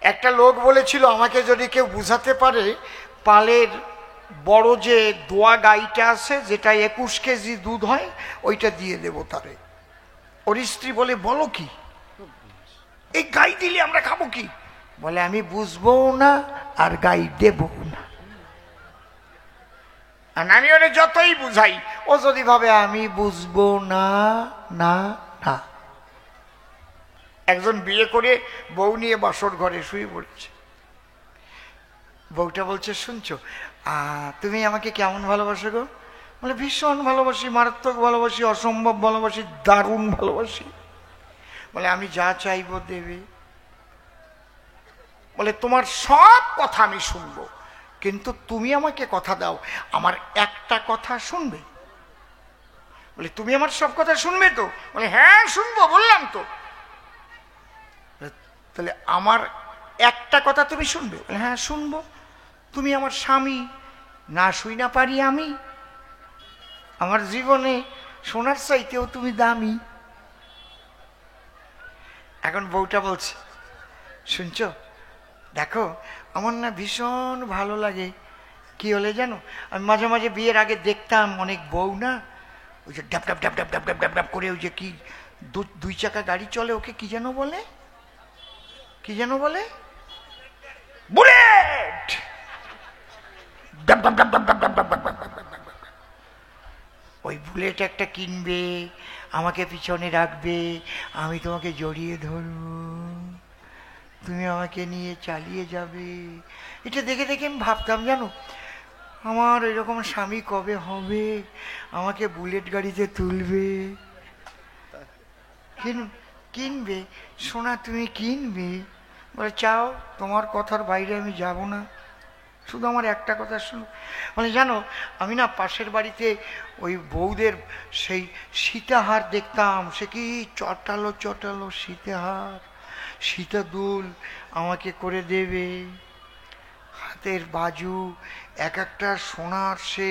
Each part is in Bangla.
একটা লোক বলেছিল আমাকে যদি কেউ বুঝাতে পারে পালের বড় যে দোয়া গাইটা আছে যেটা 21 কেজি দুধ হয় ওইটা দিয়ে দেব তারে। ওর স্ত্রী বলে বলো কি, এই গাই দিলে আমরা খাবো কি? বলে আমি বুঝবো না আর গাই দেব না। আর আমি ওরে যতই বুঝাই ও যদি ভাবে আমি বুঝবো না না না। একজন বিয়ে করে বউ নিয়ে বাসর ঘরে শুয়ে পড়েছে। বউটা বলছে শুনছো তুমি আমাকে কেমন ভালোবাসো গো? বলে ভীষণ ভালোবাসি, মারাত্মক ভালোবাসি, অসম্ভব ভালোবাসি, দারুণ ভালোবাসি। বলে আমি যা চাইবো দেবে। বলে তোমার সব কথা আমি শুনবো, কিন্তু তুমি আমাকে কথা দাও আমার একটা কথা শুনবে। বলে তুমি আমার সব কথা শুনবে তো? বলে হ্যাঁ শুনবো, বললাম তো। তাহলে আমার একটা কথা তুমি শুনবে? বলে হ্যাঁ শুনবো। তুমি আমার স্বামী, না শুই না পারি আমি? আমার জীবনে সোনার চাইতেও তুমি দামি। এখন বউটা বলছে শুনছো, দেখো আমার না ভীষণ ভালো লাগে। কি হলে জানো, আমি মাঝে মাঝে বিয়ের আগে দেখতাম অনেক বউ না ওই যে ডাব ডাব ডাব ডাব ডাব ডাব ডাব ডাব করে ওই যে কি দুই চাকা গাড়ি চলে ওকে কি যেন বলে, কি যেন বলে, বুলেট। ওই বুলেট একটা কিনবে, আমাকে পিছনে রাখবে, আমি তোমাকে জড়িয়ে ধরবো, তুমি আমাকে নিয়ে চালিয়ে যাবে। এটা দেখে দেখে আমি ভাবতাম জানো আমার এরকম স্বামী কবে হবে, আমাকে বুলেট গাড়িতে তুলবে, কিনবে। সোনা তুমি কিনবে? বলে চাও, তোমার কথার বাইরে আমি যাব না, শুধু আমার একটা কথা শুনো। মানে জানো আমি না পাশের বাড়িতে ওই বউদের সেই সীতাহার দেখতাম, সে কি চটালো চটালো সীতাহার, সীতা দুল আমাকে করে দেবে, হাতের বাজু এক একটা সোনার সে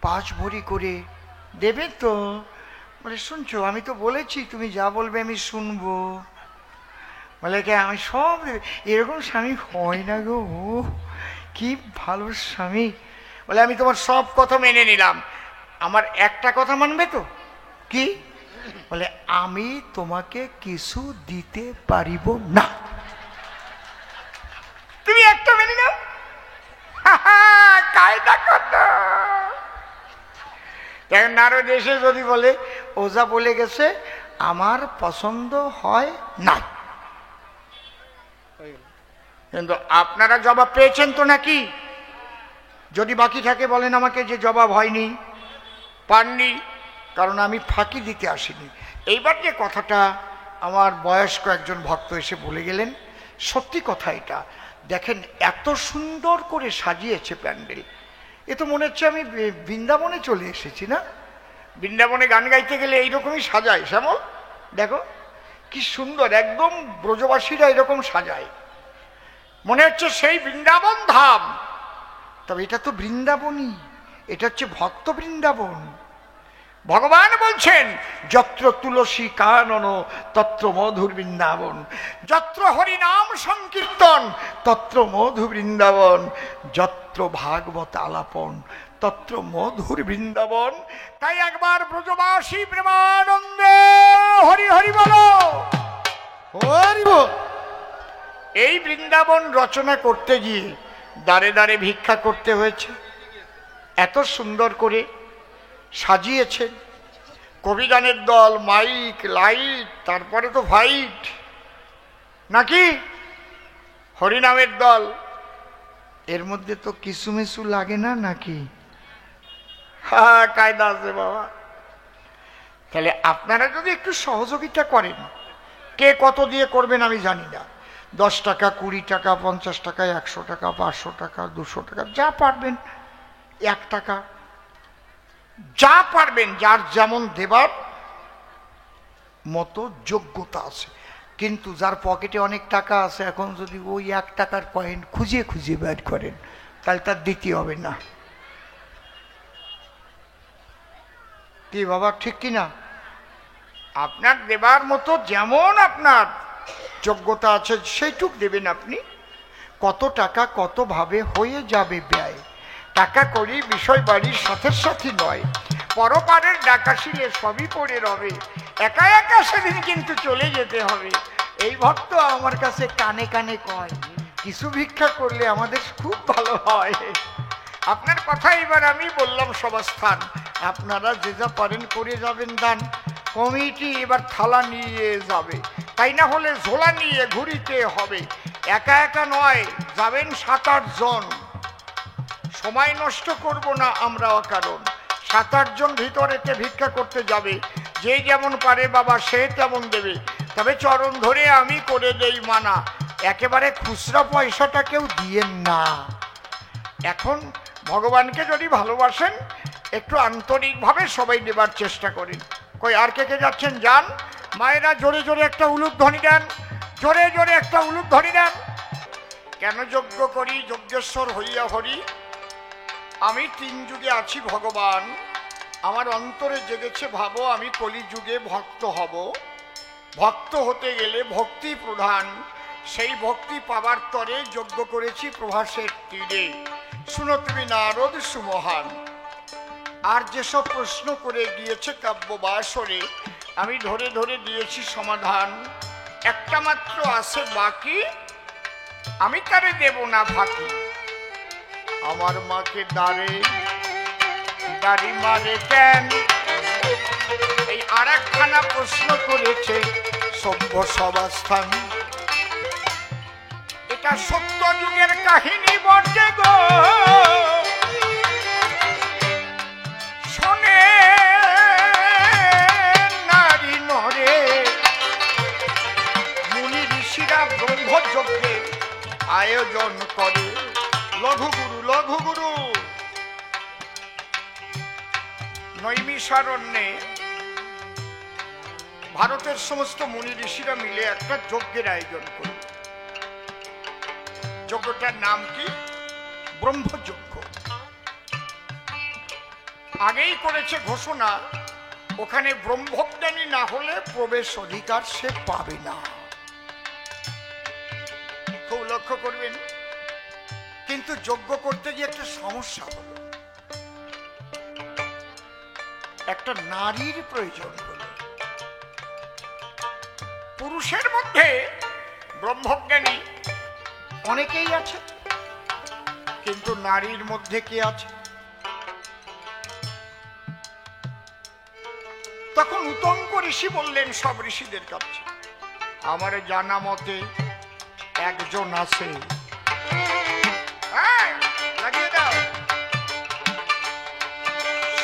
5 ভরি করে দেবে তো। বলে শুনছো আমি তো বলেছি তুমি যা বলবে আমি শুনবো। বলে কে আমি সব দেবে। এরকম স্বামী হয় না গো, কি ভালো স্বামী। বলে আমি তোমার সব কথা মেনে নিলাম, আমার একটা কথা মানবে তো? কি? বলে আমি তোমাকে কিছু দিতে পারিব না। তুমি একটা মেনে নাও। কায়দা কথা। এখন নারদ এসে যদি বলে ওঝা বলে গেছে আমার পছন্দ হয় না, কিন্তু আপনারা জবাব পেয়েছেন তো নাকি? যদি বাকি থাকে বলেন আমাকে যে জবাব হয়নি, পাননি, কারণ আমি ফাঁকি দিতে আসিনি। এইবার যে কথাটা আমার বয়স্ক একজন ভক্ত এসে বলে গেলেন, সত্যি কথা এটা। দেখেন এত সুন্দর করে সাজিয়েছে প্যান্ডেল, এ তো মনে হচ্ছে আমি বৃন্দাবনে চলে এসেছি না? বৃন্দাবনে গান গাইতে গেলে এইরকমই সাজায় শ্যামল, দেখো কি সুন্দর, একদম ব্রজবাসীরা এরকম সাজায়, মনে হচ্ছে সেই বৃন্দাবন ধাম। তবে এটা তো বৃন্দাবনই, এটা হচ্ছে ভক্ত বৃন্দাবন। ভগবান বলছেন যত্র তুলসী কানন তত্র মধুর বৃন্দাবন, যত্র হরিনাম সংকীর্তন তত্র মধু বৃন্দাবন, যত্র ভাগবত আলাপন তত্র মধুর বৃন্দাবন। তাই একবার ব্রজবাসী প্রেমানন্দে হরি হরি বলো, হরি বল। এই বৃন্দাবন রচনা করতে গিয়ে দাঁড়ে দাঁড়ে ভিক্ষা করতে হয়েছে, এত সুন্দর করে সাজিয়েছেন। কবিগানের দল, মাইক, লাইট, তারপরে তো ফাইট নাকি, হরিনামের দল, এর মধ্যে তো কিছু মিছু লাগে না নাকি? হ্যাঁ কায়দা আছে বাবা। তাহলে আপনারা যদি একটু সহযোগিতা করেন, কে কত দিয়ে করবেন আমি জানি না, 10 টাকা, 20 টাকা, 50 টাকা, 100 টাকা, 500 টাকা, 200 টাকা, যা পারবেন, 1 টাকা, যা পারবেন, যার যেমন দেবার মতো যোগ্যতা আছে। কিন্তু যার পকেটে অনেক টাকা আছে, এখন যদি ওই 1 টাকার কয়েন খুঁজে খুঁজে বের করেন তাহলে তার দিতে হবে না। কি বাবা ঠিক কিনা? আপনার দেবার মতো যেমন আপনার যোগ্যতা আছে সেইটুক দেবেন আপনি। কত টাকা কতভাবে হয়ে যাবে ব্যয়। টাকা করি বিষয় বাড়ির সাথে সাথী নয়, পরপারের ডাকা শিলে সবই পড়ে রবে, একা একা সেদিন কিন্তু চলে যেতে হবে। এই ভক্ত আমার কাছে কানে কানে কয়, কিছু ভিক্ষা করলে আমাদের খুব ভালো হয়। আপনার কথা এবার আমি বললাম সভাস্থান, আপনারা যে যা পারেন করে যাবেন দান। কমিটি এবার থালা নিয়ে যাবে, তাই না হলে ঝোলা নিয়ে ঘুরিতে হবে। একা একা নয়, যাবেন 7-8 জন। সময় নষ্ট করব না আমরা অকারণ। 7-8 জন ভিতরেতে ভিক্ষা করতে যাবে, যে যেমন পারে বাবা সে তেমন দেবে। তবে চরণ ধরে আমি করে দেই মানা, একেবারে খুচরা পয়সাটা কেউ দিয়েন না। এখন ভগবানকে যদি ভালোবাসেন একটু আন্তরিকভাবে সবাই নেবার চেষ্টা করেন। কই আর কে কে যাচ্ছেন যান। মায়েরা জোরে জোরে একটা উলুধ্বনি দেন, জোরে জোরে একটা উলুধ্বনি দেন। কেন যজ্ঞ করি যজ্ঞেশ্বর হইয়া হরি, আমি 3 যুগে আছি ভগবান, আমার অন্তরে জেগেছে ভাবো আমি কলিযুগে ভক্ত হব। ভক্ত হতে গেলে ভক্তি প্রধান, সেই ভক্তি পাবার তরে যজ্ঞ করেছি প্রভাসের তীরে। শুনো তুমি নারদ সুমহান। আর যেসব প্রশ্ন করে গিয়েছে কাব্যবাসরে আমি ধরে ধরে দিয়েছি সমাধান। একটা মাত্র আছে বাকি, আমি তারে দেব না ফাঁকি। আমার মাকে দাড়ি মারে কেন, এই আর একখানা প্রশ্ন করেছে সভ্য সভাস্থান। এটা সত্য যুগের কাহিনী বটে গো, শোনে নারী নরে। মুনি ঋষিরা ব্রহ্মযজ্ঞের আয়োজন করে। লঘুগুরু লঘুগুরু নৈমিষারণ্যে ভারতের সমস্ত মুনি ঋষিরা মিলে একটা যজ্ঞের আয়োজন করে। যজ্ঞটার নাম কি? ব্রহ্মযজ্ঞ। আগেই করেছে ঘোষণা, ওখানে ব্রহ্মজ্ঞানী না হলে প্রবেশ অধিকার সে পাবে না। খুব লক্ষ্য করবেন। কিন্তু যজ্ঞ করতে গিয়ে একটা সমস্যা হলো, একটা নারীর প্রয়োজন হলো। পুরুষের মধ্যে ব্রহ্মজ্ঞানী অনেকেই আছে, কিন্তু নারীর মধ্যে কে আছে? তখন উতঙ্ক ঋষি বললেন সব ঋষিদের কাছে, আমার জানা মতে একজন আছে। লাগিয়ে দাও,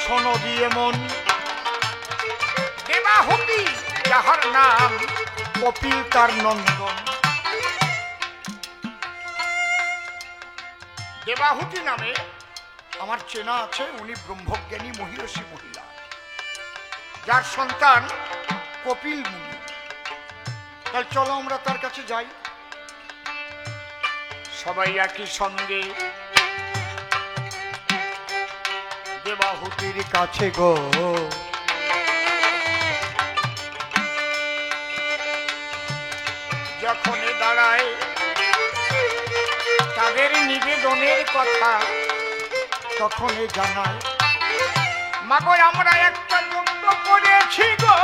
শোনো দিয়ে মন। দেবাহুতি যাহার নাম, কপিল তার নন্দন। দেবাহুতি নামে আমার চেনা আছে, উনি ব্রহ্মজ্ঞানী মহিষী মহিলা, যার সন্তান কপিল মুনি। তাই চলো আমরা তার কাছে যাই। সবাই একই সঙ্গে দেবাহুতির কাছে গো। যখন দাঁড়ায় তাদের নিবেদনের কথা, তখন জানায় মাগো আমরা একটা যজ্ঞ করেছি গো।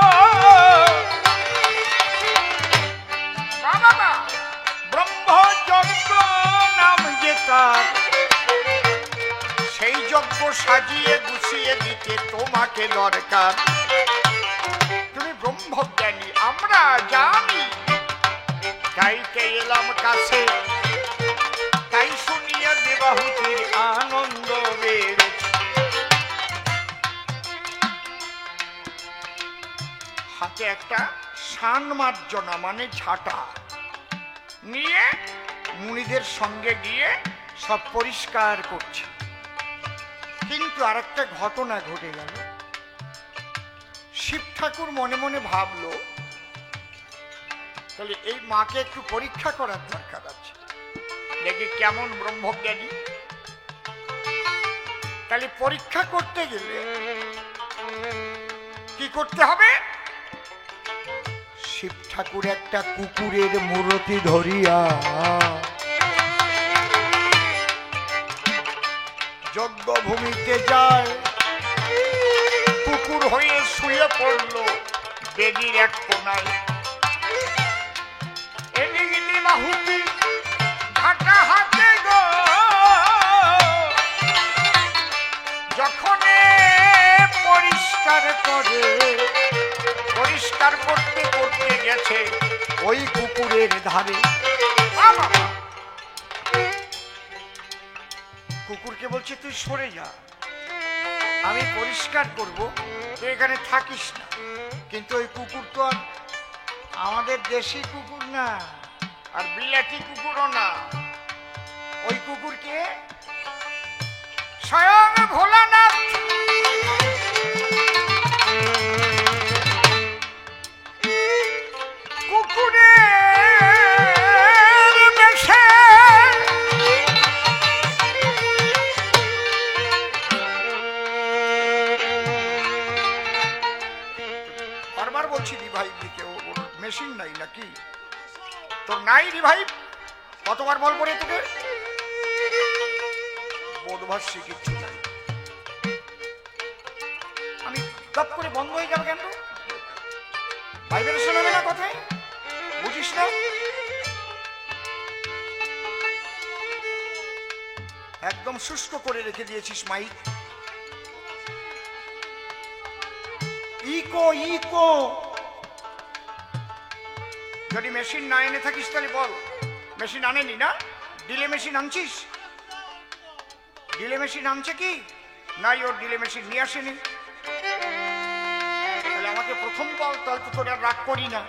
বাবা ব্রহ্মযজ্ঞ নাম যে তার, সেই যজ্ঞ সাজিয়ে গুছিয়ে দিতে তোমাকে দরকার। তুমি ব্রহ্মজ্ঞানী, আমরা জানি, গাইতে এলাম কাছে। তাই শুনিয়া দেবাহুতির আনন্দ বেড়েছে। হাতে একটা সানমার্জনা মানে ঝাঁটা নিয়ে মুনিদের সঙ্গে গিয়ে সব পরিষ্কার করছে। কিন্তু আরেকটা ঘটনা ঘটে গেল। শিব ঠাকুর মনে মনে ভাবলো, তাহলে এই মাকে একটু পরীক্ষা করার দরকার আছে, দেখি কেমন ব্রহ্মজ্ঞানী। তাহলে পরীক্ষা করতে গেলে কি করতে হবে? শিব ঠাকুর একটা কুকুরের মূর্তি ধরিয়া যজ্ঞভূমিতে যায়, কুকুর হয়ে শুয়ে পড়ল বেদির এক কোনায়। এদিকে দেবাহুতি ঝাঁটা হাতে গো, যখন পরিষ্কার করে, পরিষ্কার করতে করতে গেছে ওই কুকুরের ধারে। কুকুরকে বলছে তুই সরে যা, আমি পরিষ্কার করব, তুই এখানে থাকিস না। কিন্তু ওই কুকুর তো আর আমাদের দেশি কুকুর না, আর বিলাতি কুকুরও না। ওই কুকুরকে স্বয়ং ভোলানাথ কুকুরের বেশে বারবার বলছি রিভাইভ দিতে, ওর মেশিন নাই নাকি? তোর নাই রিভাইভ? কতবার বলবো রে তোকে? বোধভাষী কিচ্ছু নাই। আমি গপ করে বন্ধ হয়ে যাবে কেন? ভাইব্রেশন হবে না কথায়, বুঝিস না? একদম শুষ্ক করে রেখে দিয়েছিস মাইক। Echo echo. যদি মেশিন না এনে থাকিস তাহলে বল। মেশিন আনেনি না? ডিলে মেশিন আনছিস? ডিলে মেশিন আনছে কি? নাই, ওর ডিলে মেশিন নিয়ে আসেনি। তাহলে আমাকে প্রথম বল, তাহলে তো তোর আর রাগ করি না।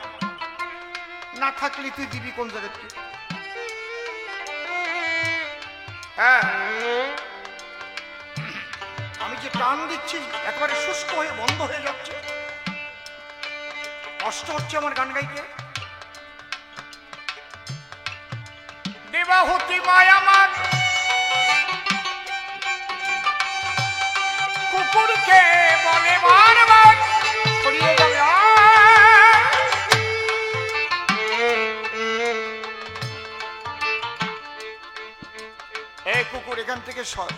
না থাকলে তুই দিবি কোন জায়গা থেকে? হ্যাঁ, আমি যে টান দিচ্ছি একেবারে শুষ্ক হয়ে বন্ধ হয়ে যাচ্ছে, কষ্ট হচ্ছে আমার গান গাইতে। দেবাহুতি মায় আমার কুকুরকে বলে বারবার ছড়িয়ে যাবে। এই কুকুর এখান থেকে সর।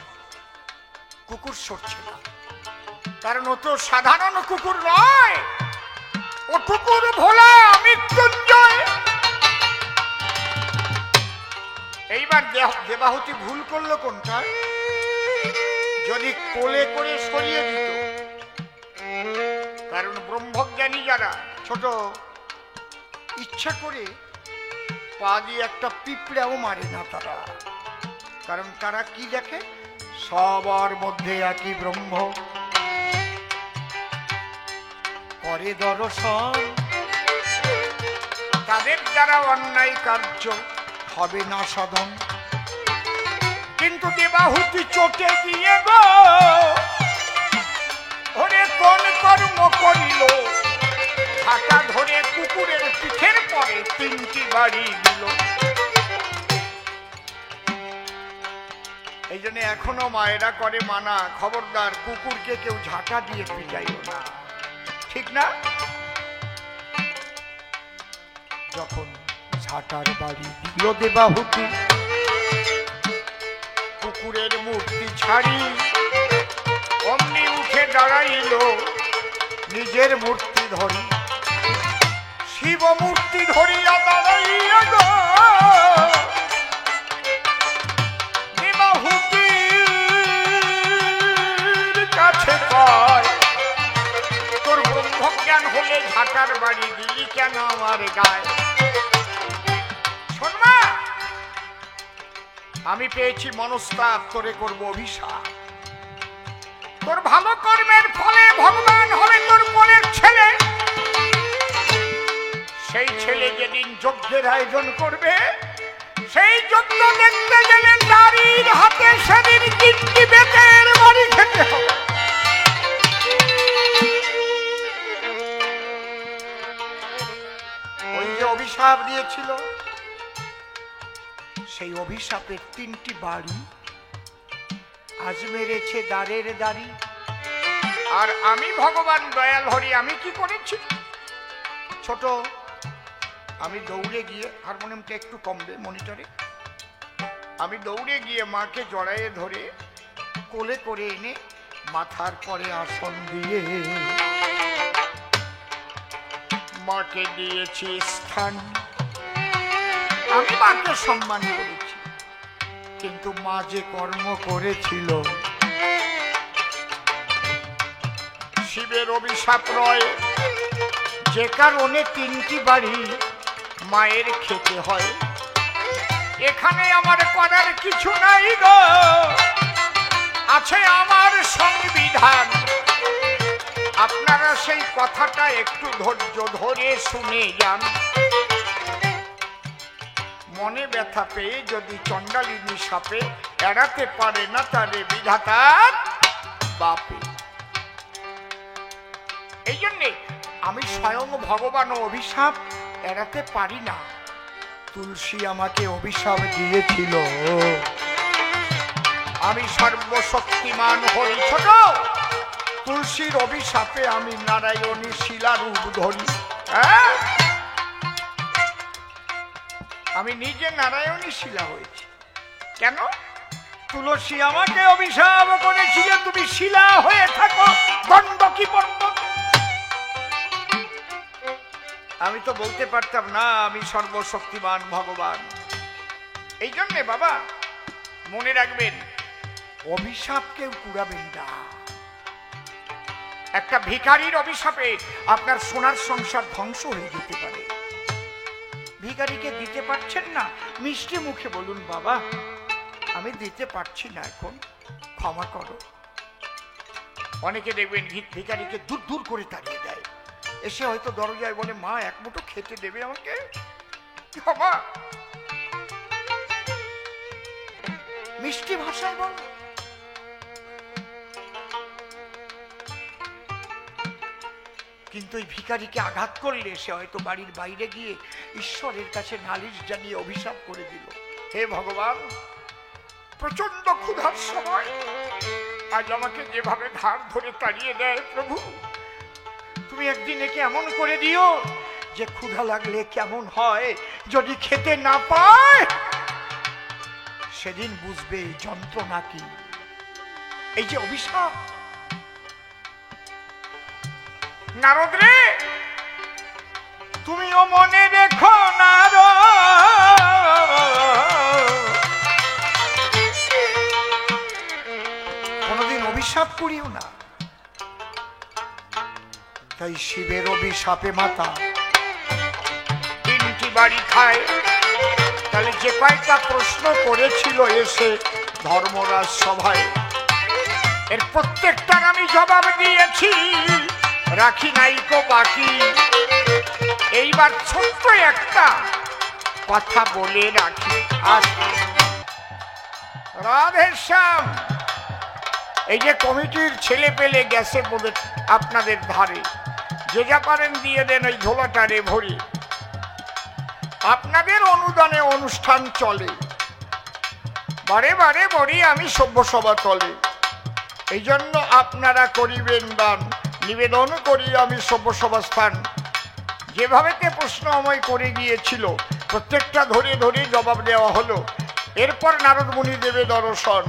কুকুর সরছে না, কারণ ও তো সাধারণ কুকুর নয়, ও কুকুর ভোলা মৃত্যুঞ্জয়। এইবার দেবাহুতি ভুল করলো কোনটা? যদি কোলে করে সরিয়ে দিত, কারণ ব্রহ্মজ্ঞানী যারা ছোট ইচ্ছা করে পা দিয়ে একটা পিঁপড়াও মারে না তারা, কারণ তারা কি দেখে? সবার মধ্যে একই ব্রহ্ম করে দর্শন। তাদের দ্বারা অন্যায় কার্য হবে না সাধন। কিন্তু দেবাহুতি চটে গিয়ে গো ওরে কোন কর্ম করিল, ঝাঁটা ধরে কুকুরের পিঠের পরে 3টি বাড়ি দিল। এই জন্য এখনো মায়েরা করে মানা, খবরদার কুকুরকে কেউ ঝাঁটা দিয়ে পিটাইও না, ঠিক না? যখন ঝাঁটার বাড়ি দিল দেবাহুতি, কুকুরের মূর্তি ছাড়ি অমনি উঠে দাঁড়াইল নিজের মূর্তি ধরি। শিব মূর্তি ধরিয়া দাঁড়াইয়া গো দেবাহুতির কাছে কয়, তোর ব্রহ্মজ্ঞান হলে ঝাঁটার বাড়ি দিলি কেন আমার গায়ে? শোন মা, আমি পেয়েছি মনস্তাপ, তোরে করবো অভিশাপ। তোর ভালো কর্মের ফলে ভগবান হবে তোর মনের ছেলে। সেই ছেলে যেদিন যজ্ঞের আয়োজন করবে, সেই যজ্ঞ দেখতে গেলে নারীর হাতে সেদিন 3টি বেতের বাড়ি খেতে হবে। ওই যে অভিশাপ দিয়েছিল, সেই অভিশাপের 3টি বাড়ি আজ মেরেছে দ্বারের দাঁড়ি। আর আমি ভগবান দয়াল হরি, আমি কি করেছি? ছোট, আমি দৌড়ে গিয়ে, হারমোনিয়ামটা একটু কমবে মনিটরে, আমি দৌড়ে গিয়ে মাকে জড়াইয়ে ধরে কোলে করে এনে মাথার পরে আসন দিয়ে মাকে দিয়েছি স্থান। আমি মাকে সম্মান করেছি, কিন্তু মা যে কর্ম করেছিল, শিবের অভিশাপ রয়, যে কারণে 3টি বাড়ি মায়ের খেতে হয়। এখানে আমার করার কিছু নাই গো, আছে আমার সংবিধান। আপনারা সেই কথাটা একটু ধৈর্য ধরে শুনে যান। মনে ব্যথা পেয়ে যদি চণ্ডালিনী সাপে এড়াতে পারে না তারে বিধাতার বাপে। এই জন্যে আমি স্বয়ং ভগবান অভিশাপ এড়াতে পারি না। তুলসী আমাকে অভিশাপ দিয়েছিল, আমি সর্বশক্তিমান হরি ছোট, তুলসীর অভিশাপে আমি নারায়ণী শিলা রূপ ধরি। আমি নিজে নারায়ণী শিলা হয়েছি। কেন? তুলসী আমাকে অভিশাপ করেছিল তুমি শিলা হয়ে থাকো গণ্ডকী পর্বত। আমি তো বলতে পারতাম না আমি সর্বশক্তিমান ভগবান। এই জন্যে বাবা মনে রাখবেন, অভিশাপ কেউ কুড়াবেন না। একটা ভিখারির অভিশাপে আপনার সোনার সংসার ধ্বংস হয়ে যেতে পারে। ভিখারিকে দিতে পারছেন না, মিষ্টি মুখে বলুন, বাবা আমি দিতে পারছি না, এখন ক্ষমা করো। অনেকে দেখবেন ভিখারিকে দূর দূর করে তাড়িয়ে দেয়, এসে হয়তো দরজায় বলে, মা এক মুঠো খেতে দেবে আমাকে? ক্ষমা, মিষ্টি ভাষায় বল। কিন্তু এই ভিখারিকে আঘাত করলে সে হয়তো বাড়ির বাইরে গিয়ে ঈশ্বরের কাছে নালিশ জানিয়ে অভিশাপ করে দিল, হে ভগবান, প্রচন্ড ক্ষুধার সময় আজ আমাকে যেভাবে ধার ধরে তাড়িয়ে দেয় প্রভু, তুমি একদিন একে এমন করে দিও যে ক্ষুধা লাগলে কেমন হয় যদি খেতে না পায়, সেদিন বুঝবে যন্ত্রণা কি। এই যে অভিশাপ। নারদ রে, তুমিও মনে রেখো নারদ, কোনদিন অভিশাপ করিও না। তাই শিবের অভিশাপে মাতা 3টি বাড়ি খায়। তাহলে যে কয়েকটা প্রশ্ন করেছিল এসে ধর্মরাজ সভায়, এর প্রত্যেকটার আমি জবাব দিয়েছি, রাখি নাইকো বাকি। এইবার ছোট্ট একটা কথা বলে রাখি। রাধেশ্যাম, এই যে কমিটির ছেলে পেলে গেছে বলে আপনাদের ধারে, যে যা পারেন দিয়ে দেন ওই ঝোলাটারে ভরি। আপনাদের অনুদানে অনুষ্ঠান চলে, বারে বারে বলি আমি সভ্য সভা তলে। এই জন্য আপনারা করিবেন দান, নিবেদন করি আমি সভ্য সভা স্থান। যেভাবে প্রশ্ন আমায় করে গিয়েছিল প্রত্যেকটা ধরে ধরে জবাব দেওয়া হলো। এরপর নারদ মুনি দেবে দর্শন,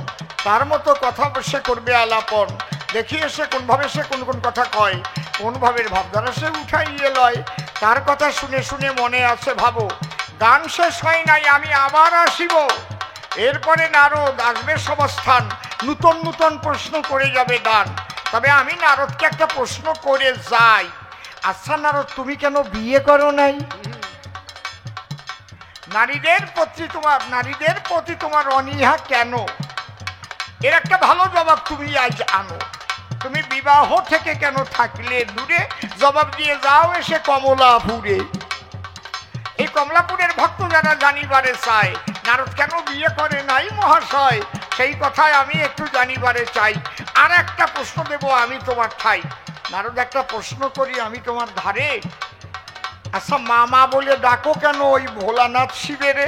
তার মতো কথা সে করবে আলাপন। দেখিয়ে সে কোনভাবে সে কোন কোন কথা কয়, কোন ভাবের ভাবধারা সে উঠাইয়ে লয়। তার কথা শুনে শুনে মনে আছে ভাবো, গান শেষ হয় নাই আমি আবার আসিব। এরপরে নারদ আসবে সবস্থান, নূতন নূতন প্রশ্ন করে যাবে দান। তবে আমি নারদকে একটা প্রশ্ন করে যাই, আচ্ছা নারদ, তুমি কেন বিয়ে করো নাই? নারীদের প্রতি তোমার অনীহা কেন? এর একটা ভালো জবাব তুমি আজ আনো। তুমি বিবাহ থেকে কেন থাকলে দূরে? জবাব দিয়ে যাও এসে কমলাপুরে। এই কমলাপুরের ভক্ত যারা জানিবারে চায় নারদ কেন বিয়ে করে নাই মহাশয়, সেই কথায় আমি একটু জানিবারে চাই। আর একটা প্রশ্ন দেব আমি তোমার ঠাই। নারদ, একটা প্রশ্ন করি আমি তোমার ধারে, আচ্ছা মামা বলে ডাকো কেন ওই ভোলানাথ শিবেরে?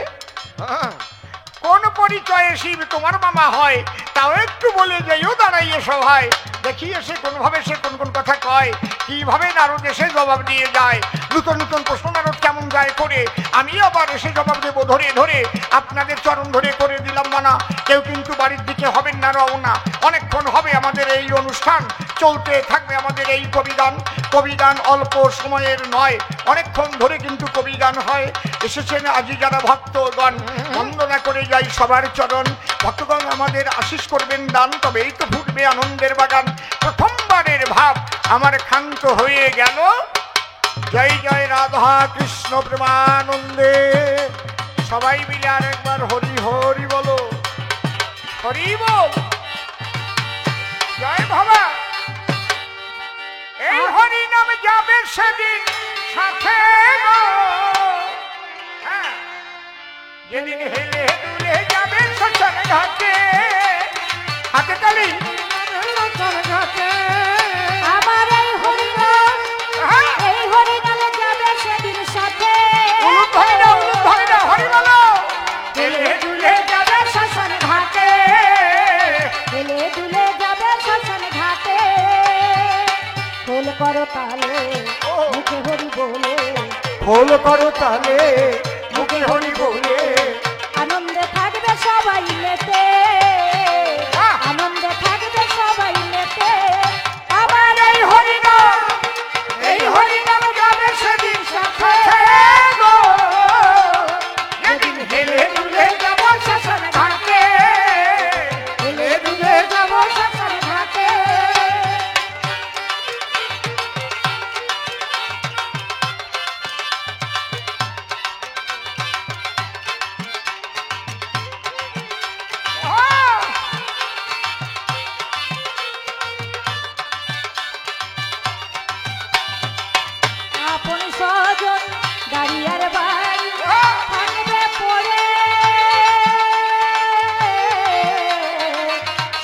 কোন পরিচয়ে শিব তোমার মামা হয় তাও একটু বলে যাইও দাঁড়াইয়ে সভায়। দেখি এসে কোনভাবে সে কোন কোন কথা কয়, কিভাবে নারদ এসে জবাব দিয়ে যায়। নূতন নূতন প্রশ্ন নারদ কেমন যায় করে, আমি আবার এসে জবাব দেবো ধরে ধরে। আপনাদের চরণ ধরে করে দিলাম মানা, কেউ কিন্তু বাড়ির দিকে হবেন না। না রওনা। অনেকক্ষণ হবে আমাদের এই অনুষ্ঠান, চলতে থাকবে আমাদের এই কবিগান। কবিগান অল্প সময়ের নয়, অনেকক্ষণ ধরে কিন্তু কবিগান হয়। এসেছেন আজি যারা ভক্তগণ, বন্দনা করে যাই সবার চরণ। ভক্তগণ আমাদের আশীষ করবেন দান, তবে এই তো ফুটবে আনন্দের বাগান। প্রথমবারের ভাব আমার ক্ষান্ত হয়ে গেল। জয় জয় রাধা কৃষ্ণ প্রেমানন্দে। সবাই মিলে আর একবার হরি হরি বলো, হরি বল, জয় বাবা। এই হরি নাম যাবে সেদিন সাথে গো, হ্যাঁ, যেদিন হেলে দুলে যাবে শ্মশান ঘাটে। হাতে তালি। আমার এই হরি নাম, এই হরি নামে যাবে সেদিন সাথে। হরি না হরি বলো। হেলে দুলে যাবে শ্মশান ঘাটে, হেলে দুলে যাবে শ্মশান ঘাটে। খোল করো তালে মুখে হরি বলে, খোল করো তালে মুখে হরি বলে। আনন্দে থাকবে সবাই মেতে, আনন্দে থাকবে সবাই মেতে। আমার এই হরি নাম, এই হরি নাম যাবে সেদিন সাথে গো, যেদিন হেলে দুলে যাব শ্মশান ঘাটে, হেলে দুলে যাব শ্মশান ঘাটে। আপন স্বজন গাড়িয়ার বাড়ি থাকবে পড়ে,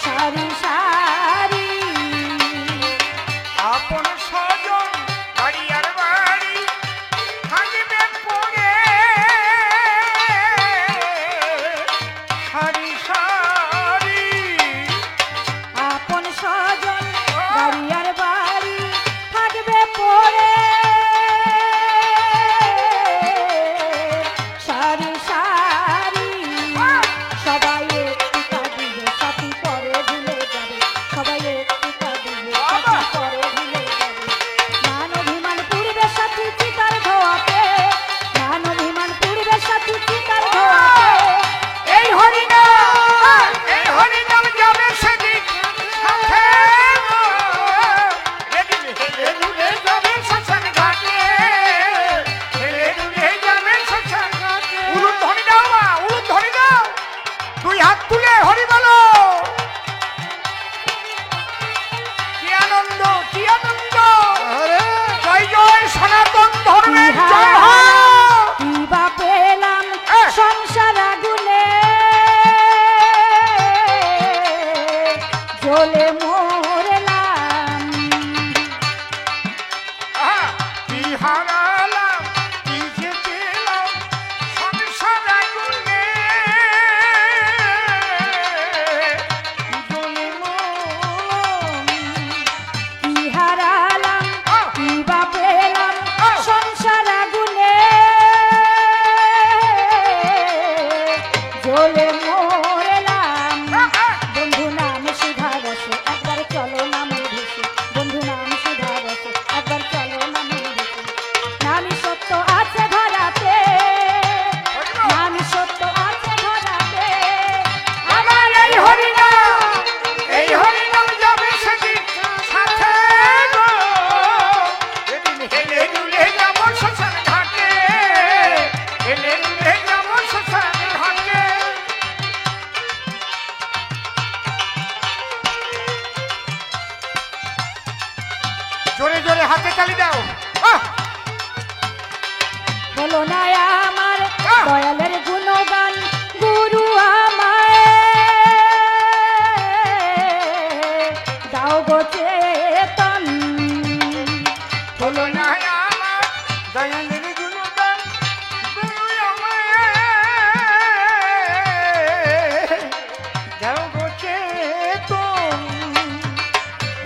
সারি সারি। আপন স্বজন গাড়িয়ার বাড়ি থাকবে পড়ে, সারি সারি। আপন স্বজন গাড়িয়ার বাড়ি থাকবে পড়ে, সারি সারি। সবাই একটু কাঁদিবে সাথী পরে ভুলে যাবে, সবাই একটু কাঁদিবে সাথী পরে ভুলে যাবে। মান অভিমান পুড়বে সাথী চিতার ধোয়াতে, মান অভিমান পুড়বে সাথী চিতার ধোয়াতে। এই হরি নাম, এই হরি নাম যাবে সেদিন সাথে গো, যেদিন হেলে দুলে যাবে শ্মশান ঘাটে, হেলে দুলে যাবে শ্মশান ঘাটে। উলুদ ধরি দাও মা, উলুদ ধরি দাও, দুই হাত তুলে হরি বলো। কি আনন্দ, কি আনন্দ। জয় জয় সনাতন ধর্মের জয় হোক। কিবা পেলাম সংসার আগুনে, জ্বলে মরলাম। কি হারালাম, কি যে পেলাম সংসার আগুনে, জ্বলে মরলাম। কি হারালাম কিবা পেলাম সংসার আগুনে, জ্বলে মরলাম। বন্ধু নাম সুধা রসে একবার চলো নামে ভেসে, বন্ধু নাম সুধা রসে একবার চলো নামে ভেসে। নামি সত্য আছে ধরাতে, নামি সত্য আছে ধরাতে। আমার এই হরি নাম, এই হরি নাম যাবে সেদিন সাথে গো, যেদিন হেলে দুলে যাব শ্মশান ঘাটে, হেলে দুলে যাব শ্মশান ঘাটে। জোরে জোরে হাতে তালি দাও। বলো না আমার দয়ালের গুণগান, গুরু আমায় দাও গো চেতন। বলো না আমার দয়ালের গুণগান, গুরু আমায় দাও গো চেতন।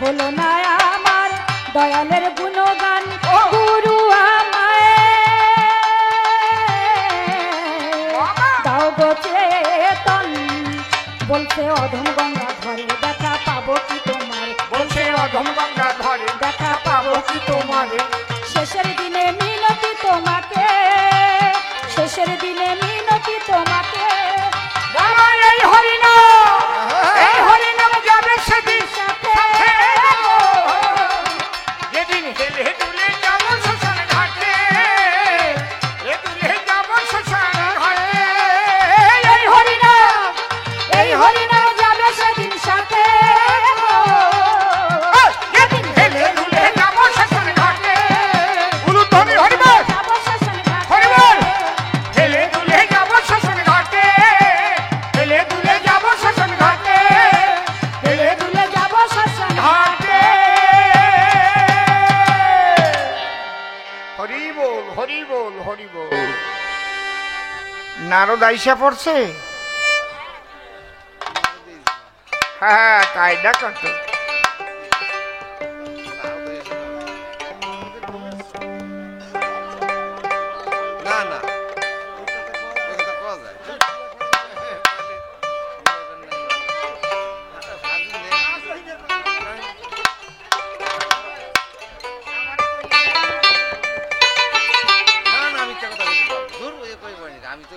বলো না আমার দয়ালের গুণগান, গুরু আমায় দাও গো চেতন। বলছে অধম গঙ্গাধর ঘরে দেখা পাবো কি তোমার, বলছে অধম গঙ্গা ধরে দেখা পাবো কি তোমার। শেষের দিনে মিনতি তোমাকে, শেষের দিনে মিনতি তোমাকে, বলো এই হরিনাম যাবে সেদিন সাথে যেদিন হেলে দুলে যাব শ্মশান ঘাটে, হে দুলে যাব শ্মশান ঘাটে। এই হরিনাম, এই হরিনাম যাবে সেদিন সাথে, যেদিন হেলে দুলে যাব শ্মশান ঘাটে। উলুধ্বনি হরিবল, যাবো শ্মশান ঘাটে। হরিবল। হেলে দুলে যাব শ্মশান ঘাটে, হেলে দুলে যাব শ্মশান ঘাটে, হেলে দুলে যাবো শ্মশান ঘাটে। হরি বল, হরি বল, হরি বল। নারদ আইসা পড়ছে। হ্যাঁ, কায়দা কত। না না ওই কথা পাওয়া যায় না না আমি তো কথা বলছি দূর ওই কই বলি আমি তো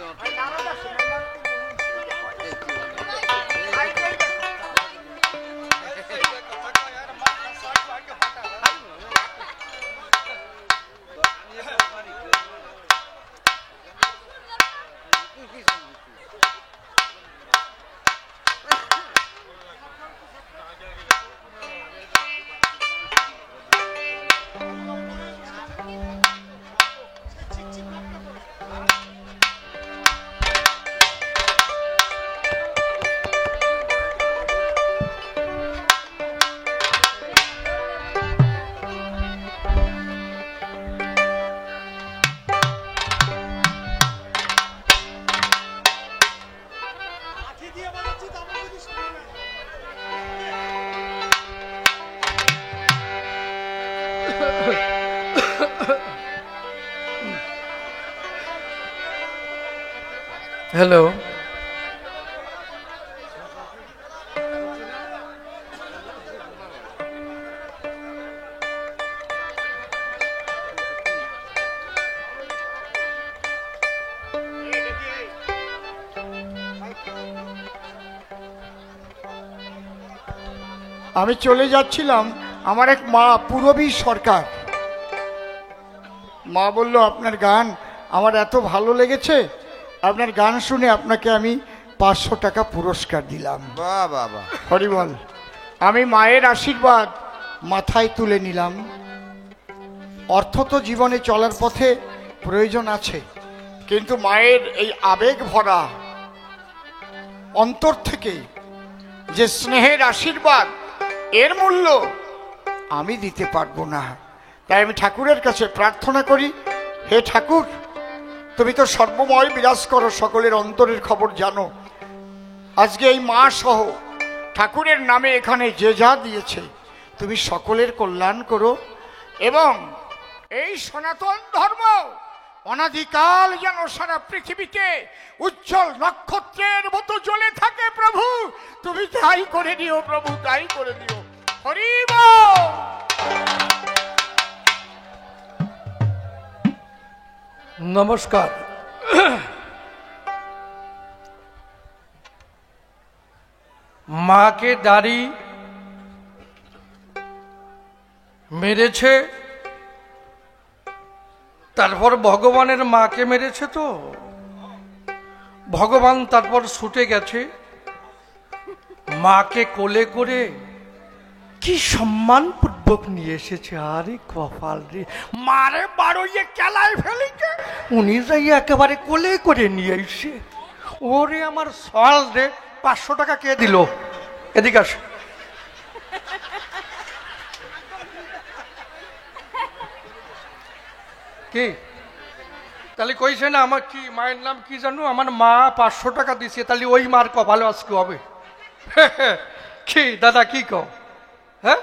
হ্যালো, আমি চলে যাচ্ছিলাম, আমার এক মা পূরবী সরকার, মা বলল আপনার গান আমার এত ভালো লেগেছে, আপনার গান শুনে আপনাকে আমি 500 টাকা পুরস্কার দিলাম। বাহ বাহ বাহ হরিবল। আমি মায়ের আশীর্বাদ মাথায় তুলে নিলাম। অর্থ তো জীবনে চলার পথে প্রয়োজন আছে, কিন্তু মায়ের এই আবেগ ভরা অন্তর থেকে যে স্নেহের আশীর্বাদ, এর মূল্য আমি দিতে পারবো না। তাই আমি ঠাকুরের কাছে প্রার্থনা করি, হে ঠাকুর, তুমি তো সর্বময় বিরাজ করো, সকলের অন্তরের খবর জানো। আজকে এই মা সহ ঠাকুরের নামে এখানে যে যা দিয়েছে, তুমি সকলের কল্যাণ করো, এবং এই সনাতন ধর্ম অনাদিকাল যেন সারা পৃথিবীতে উজ্জ্বল নক্ষত্রের মতো জ্বলে থাকে। প্রভু তুমি তাই করে দিও, প্রভু তাই করে দিও। হরি বল। নমস্কার। মাকে দাড়ি মেরেছে, তারপর ভগবানের মাকে মেরেছে, তো ভগবান তারপর ছুটে গেছে, মাকে কোলে করে কি সম্মানপূর্বক নিয়ে এসেছে। আরে কপাল রে, মারে বারোইয়ে কেলায় ফেলিকে উনি যাই একেবারে কোলে করে নিয়ে এসে। ওরে আমার সল রে, 500 টাকা কে দিল? এদিকে আস। কি তাহলে কইছে না আমার কি মায়ের নাম কি জানো? আমার মা 500 টাকা দিছে, তাহলে ওই মার কপালে আজকে হবে। কি দাদা কি কও? হ্যাঁ,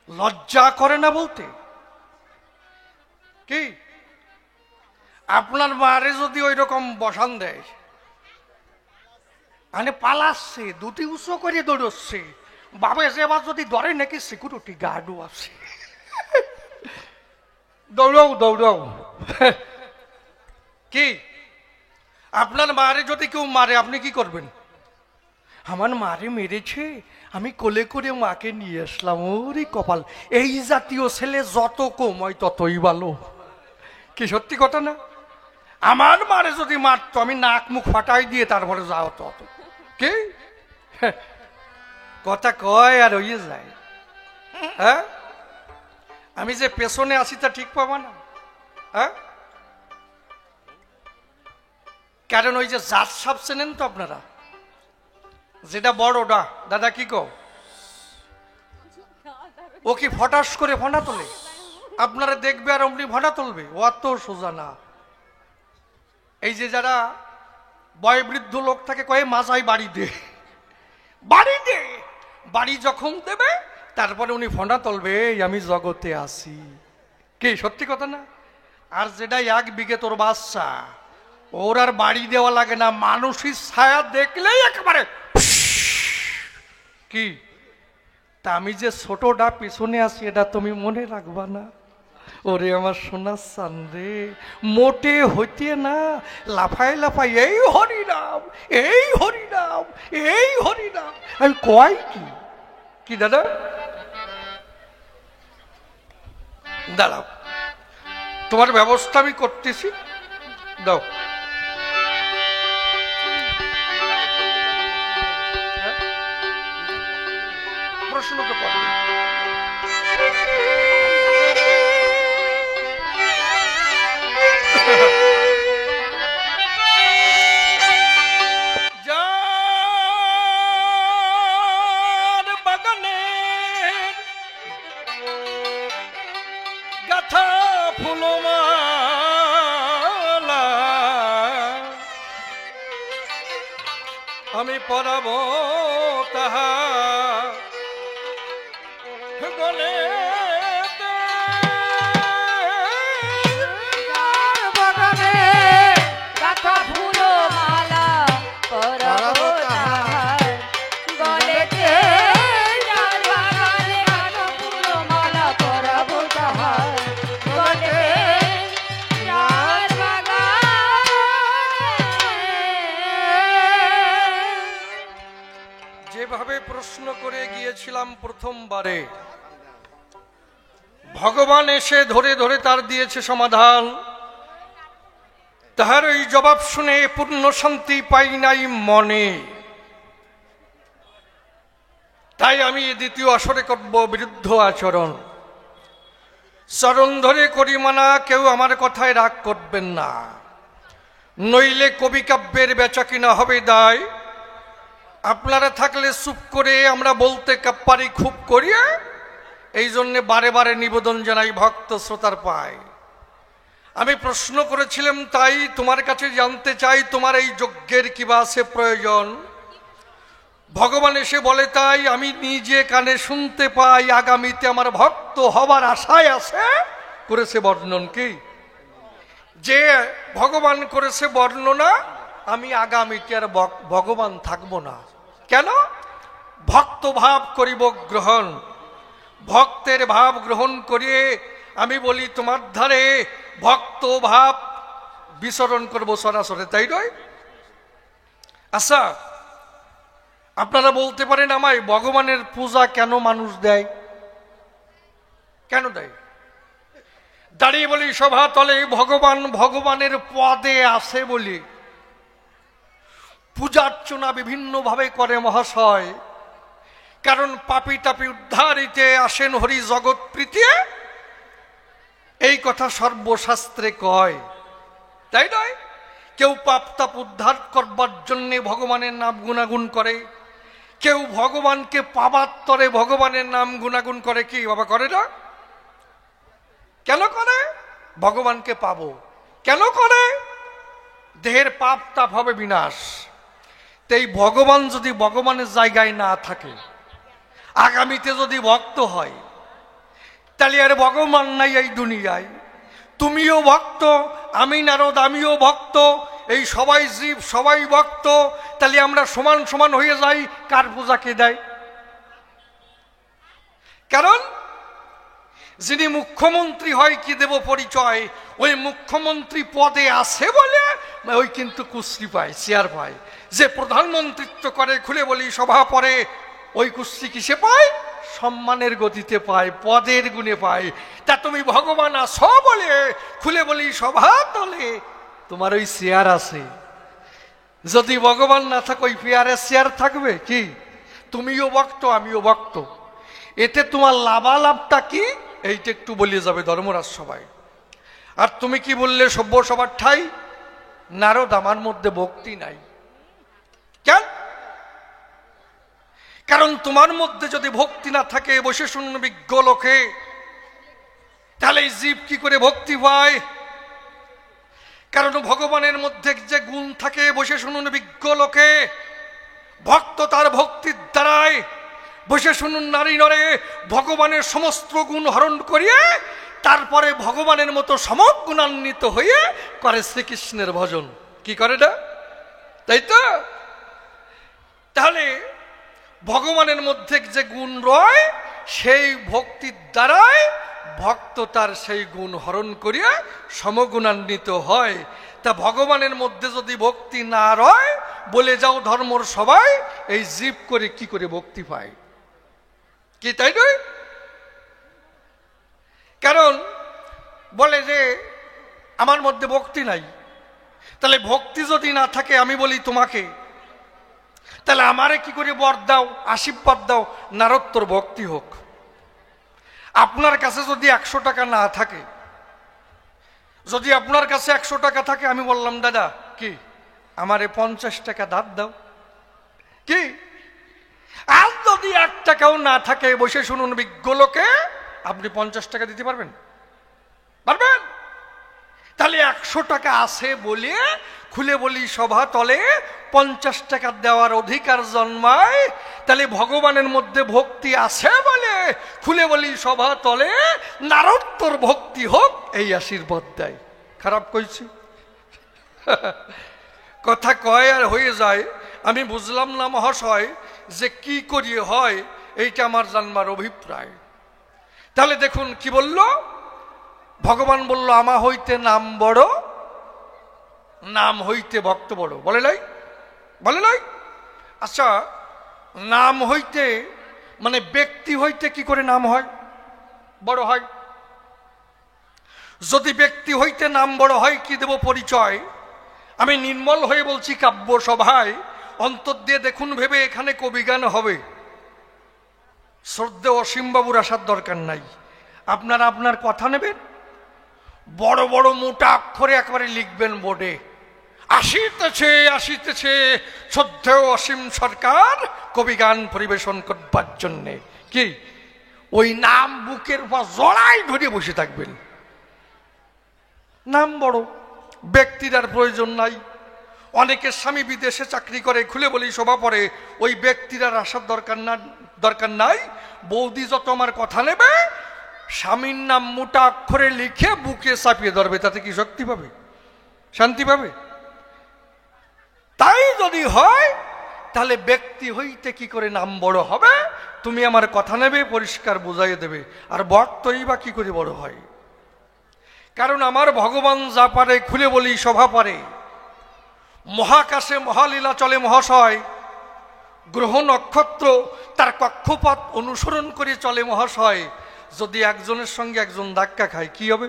লজ্জা করে না বলতে? কি আপনার মারে যদি ওই রকম বসান দেয়, আনে পালাচ্ছে, দুটি উঁচু করে দৌড়চ্ছে। বাবা এবার যদি ধরে নাকি সিকিউরিটি গার্ডও আছে। দৌড়াও দৌড়াও। কি আপনার মারে যদি কেউ মারে আপনি কি করবেন? আমার মারে মেরেছে, আমি কোলে করে মাকে নিয়ে আসলাম। ওরে কপাল, এই জাতীয় ছেলে যত কম হয় ততই ভালো। কি সত্যি কথা না? আমার মারে যদি মারতো আমি নাক মুখ ফাটাই দিয়ে তারপরে যাও তত। কি কথা কয় আর হইয়ে যায়। হ্যাঁ, আমি যে পেছনে আসি তা ঠিক পাবা না। হ্যাঁ, কারণ ওই যে জাত সাপ চেনেন তো আপনারা, যেটা বড়টা, দাদা কি কও, ও কি ফটাস করে ফোনা তোলে? আপনারা দেখবে আর অমনি ফোনা তুলবে? ও অত সোজা না। এই যে যারা বয়োবৃদ্ধ লোক থাকে কয়ে মাজায় বাড়ি দে, বাড়ি দে। বাড়ি যখন দেবে তারপরে উনি ফোনা তুলবে, আমি জগতে আছি। কি সত্যি কথা না? আর যেটা 1 বিঘে তোর বাচ্চা, ওর আর বাড়ি দেওয়া লাগে না, মানুষের ছায়া দেখলেই একেবারে। কি তা আমি যে ছোটটা পিছনে আছি এটা তুমি মনে রাখবা না? ওরে আমার সোনার চান রে, মোটে হইতে না, লাফায় লাফাই এই হরিনাম, এই হরিনাম, এই হরিনাম। আমি কয় কি কি দাদা? দাঁড়াও, তোমার ব্যবস্থা আমি করতেছি, দাও। প্রশ্ন তো করবে। যার বাগানের গাথা ফুলমালা আমি পরাবো তাহা গলে। বাগানে গাথা ফুলো মালা পরাবো তাহার গলেতে। যার বাগানে গাথা ফুলো মালা পরাবো তাহার গলেতে। যার বাগানে। যেভাবে প্রশ্ন করে গিয়েছিলাম প্রথমবারে, ভগবান এসে ধরে ধরে তার দিয়েছে সমাধান। তাহার ওই জবাব শুনে পূর্ণ শান্তি পাই নাই মনে। তাই আমি দ্বিতীয় আসরে করব বিরুদ্ধ আচরণ। চরণ ধরে করি মানা, কেউ আমার কথায় রাগ করবেন না, নইলে কবি কাব্যের বেচা কিনা হবে দায়। আপনারা থাকলে চুপ করে আমরা বলতে পারি খুব করিয়া, এই জন্যে বারে বারে নিবেদন জানাই ভক্ত শ্রোতার পায়। আমি প্রশ্ন করেছিলাম তাই তোমার কাছে জানতে চাই, তোমার এই যজ্ঞের কিবা আছে প্রয়োজন? ভগবান এসে বলে তাই আমি নিজে কানে শুনতে পাই, আগামীতে আমার ভক্ত হবার আশায় আছে। করেছে বর্ণন কি? যে ভগবান করেছে বর্ণনা, আমি আগামীতে আর ভগবান থাকবো না। কেন? ভক্ত ভাব করিব গ্রহণ। ভক্তের ভাব গ্রহণ করিয়ে আমি বলি তোমার ধারে ভক্ত ভাব বিচরণ করব সরাসরি, তাই নয়? আচ্ছা, আপনারা বলতে পারেন আমায়, ভগবানের পূজা কেন মানুষ দেয়? কেন দেয়? দাঁড়িয়ে বলি সভা তলে ভগবান ভগবানের পদে আছে বলি পূজার্চনা বিভিন্নভাবে করে মহাশয়। কারণ পাপি তাপি উদ্ধারিতে আসেন হরি জগৎ প্রীতি, এই কথা সর্বশাস্ত্রে কয়, তাই নয়? কেউ পাপ তাপ উদ্ধার করবার জন্য ভগবানের নাম গুণাগুণ করে, কেউ ভগবানকে পাবার তরে ভগবানের নাম গুণাগুণ করে। কি বাবা করে না? কেন করে? ভগবানকে পাবো। কেন করে? দেহের পাপ তাপ হবে বিনাশ। তাই ভগবান যদি ভগবানের জায়গায় না থাকে, আগামীতে যদি ভক্ত হয়, তাহলে আর ভগবান নাই এই দুনিয়ায়। তুমিও ভক্ত, আমি নারদ আমিও ভক্ত, এই সবাই জীব সবাই ভক্ত, তাহলে আমরা সমান সমান হয়ে যাই, কার পূজা কে দেয়? কারণ যিনি মুখ্যমন্ত্রী হয় কি দেব পরিচয়, ওই মুখ্যমন্ত্রী পদে আছে বলে ওই কিন্তু কুশ্রী পায়, চেয়ার পায়। যে প্রধানমন্ত্রিত্ব করে, খুলে বলি সভা পরে, ওই কুশ্রী কিসে পায়? সম্মানের গতিতে পায়, পদের গুণে পায়। তা তুমি ভগবান আছো বলে খুলে বলি সভা তলে তোমার ওই চেয়ার আছে। যদি ভগবান না থাকে ওই পেয়ারের চেয়ার থাকবে কি? তুমিও ভক্ত আমিও ভক্ত, এতে তোমার লাভালাভটা কি এইটা একটু বলে যাবে ধর্মরাজ সবাই। আর তুমি কি বললে সভ্য সবার ঠাই? নারদ আমার মধ্যে ভক্তি নাই। কেন? কারণ তোমার মধ্যে যদি ভক্তি না থাকে, বসে শুনুন বিজ্ঞ লোকে, তাহলে এই জীব কি করে ভক্তি পায়? কারণ ভগবানের মধ্যে যে গুণ থাকে, বসে শুনুন বিজ্ঞ লোকে, ভক্ত তার ভক্তির দ্বারায়, বসে শুনুন নারী নরে, ভগবানের সমস্ত গুণ হরণ করিয়ে তারপরে ভগবানের মতো সমগুণান্বিত হয়ে করে শ্রীকৃষ্ণের ভজন। কি করে না? তাই তো? তাহলে ভগবানের মধ্যে যে গুণ রয়, সেই ভক্তির দ্বারাই ভক্ত তার সেই গুণ হরণ করিয়া সমগুণান্বিত হয়। তা ভগবানের মধ্যে যদি ভক্তি না রয়, বলে যাও ধর্মর সবাই, এই জীব করে কি করে ভক্তি পায়? কি তাই নয়? কারণ বলে যে আমার মধ্যে ভক্তি নাই। তাহলে ভক্তি যদি না থাকে, আমি বলি তোমাকে, তাহলে আমারে কি করে বর দাও, আশীর্বাদ দাও, নারদ তোর ভক্তি হোক। আপনার কাছে যদি 100 টাকা না থাকে, যদি আপনার কাছে 100 টাকা থাকে, আমি বললাম দাদা কি আমারে 50 টাকা ধার দাও, কি? আর যদি 1 টাকাও না থাকে, বসে শুনুন বিজ্ঞ লোকে, আপনি 50 টাকা দিতে পারবেন? পারবেন? তাহলে 100 টাকা আছে বলে খুলে বলি সভা তলে 50 টাকা দেওয়ার অধিকার জন্মায়। তাহলে ভগবানের মধ্যে ভক্তি আছে বলে খুলে বলি সভা তলে নারদ তোর ভক্তি হোক, এই আশীর্বাদ দেয়। খারাপ কইছি? কথা কয় আর হয়ে যায়। আমি বুঝলাম না মহাশয় যে কি করিয়ে হয়, এইটা আমার জানবার অভিপ্রায়। তাহলে দেখুন কি বলল ভগবান, বলল আমা হইতে নাম বড়, নাম হইতে ভক্ত বড়। বলে নাই? বলে নাই? আচ্ছা, নাম হইতে মানে ব্যক্তি হইতে কি করে নাম হয়, বড় হয়? যদি ব্যক্তি হইতে নাম বড় হয়, কি দেব পরিচয়? আমি নির্মল হয়ে বলছি কাব্য সভায়, অন্তর দিয়ে দেখুন ভেবে, এখানে কবিগান হবে। শ্রদ্ধেয় অসীমবাবুর আসার দরকার নাই। আপনারা আপনার কথা নেবেন, বড় বড় মোটা অক্ষরে একেবারে লিখবেন বোর্ডে, আসিতেছে আসিতেছে শ্রদ্ধেয় অসীম সরকার কবিগান পরিবেশন করবার জন্যে। কি ওই নাম বুকের উপর জড়াই ধরে বসে থাকবেন? নাম বড়, ব্যক্তির আর প্রয়োজন নাই। অনেকের স্বামী বিদেশে চাকরি করে, খুলে বলি সভা পরে, ওই ব্যক্তির আর আসার দরকার নাই। বৌদি যত আমার কথা নেবে, স্বামীর নাম মোটা অক্ষরে লিখে বুকে চাপিয়ে ধরবে, তাতে কি শক্তি পাবে, শান্তি পাবে? তাই যদি হয়, তাহলে ব্যক্তি হইতে কি করে নাম বড় হবে? তুমি আমার কথা নেবে, পরিষ্কার বুঝাইয়ে দেবে। আর ভক্তই বা কি করে বড় হয়? কারণ আমার ভগবান যা পারে, খুলে বলি সভা পারে। মহাকাশে মহালীলা চলে মহাশয়, গ্রহ নক্ষত্র তার কক্ষপথ অনুসরণ করে চলে মহাশয়। যদি একজনের সঙ্গে একজন ধাক্কা খায়, কি হবে?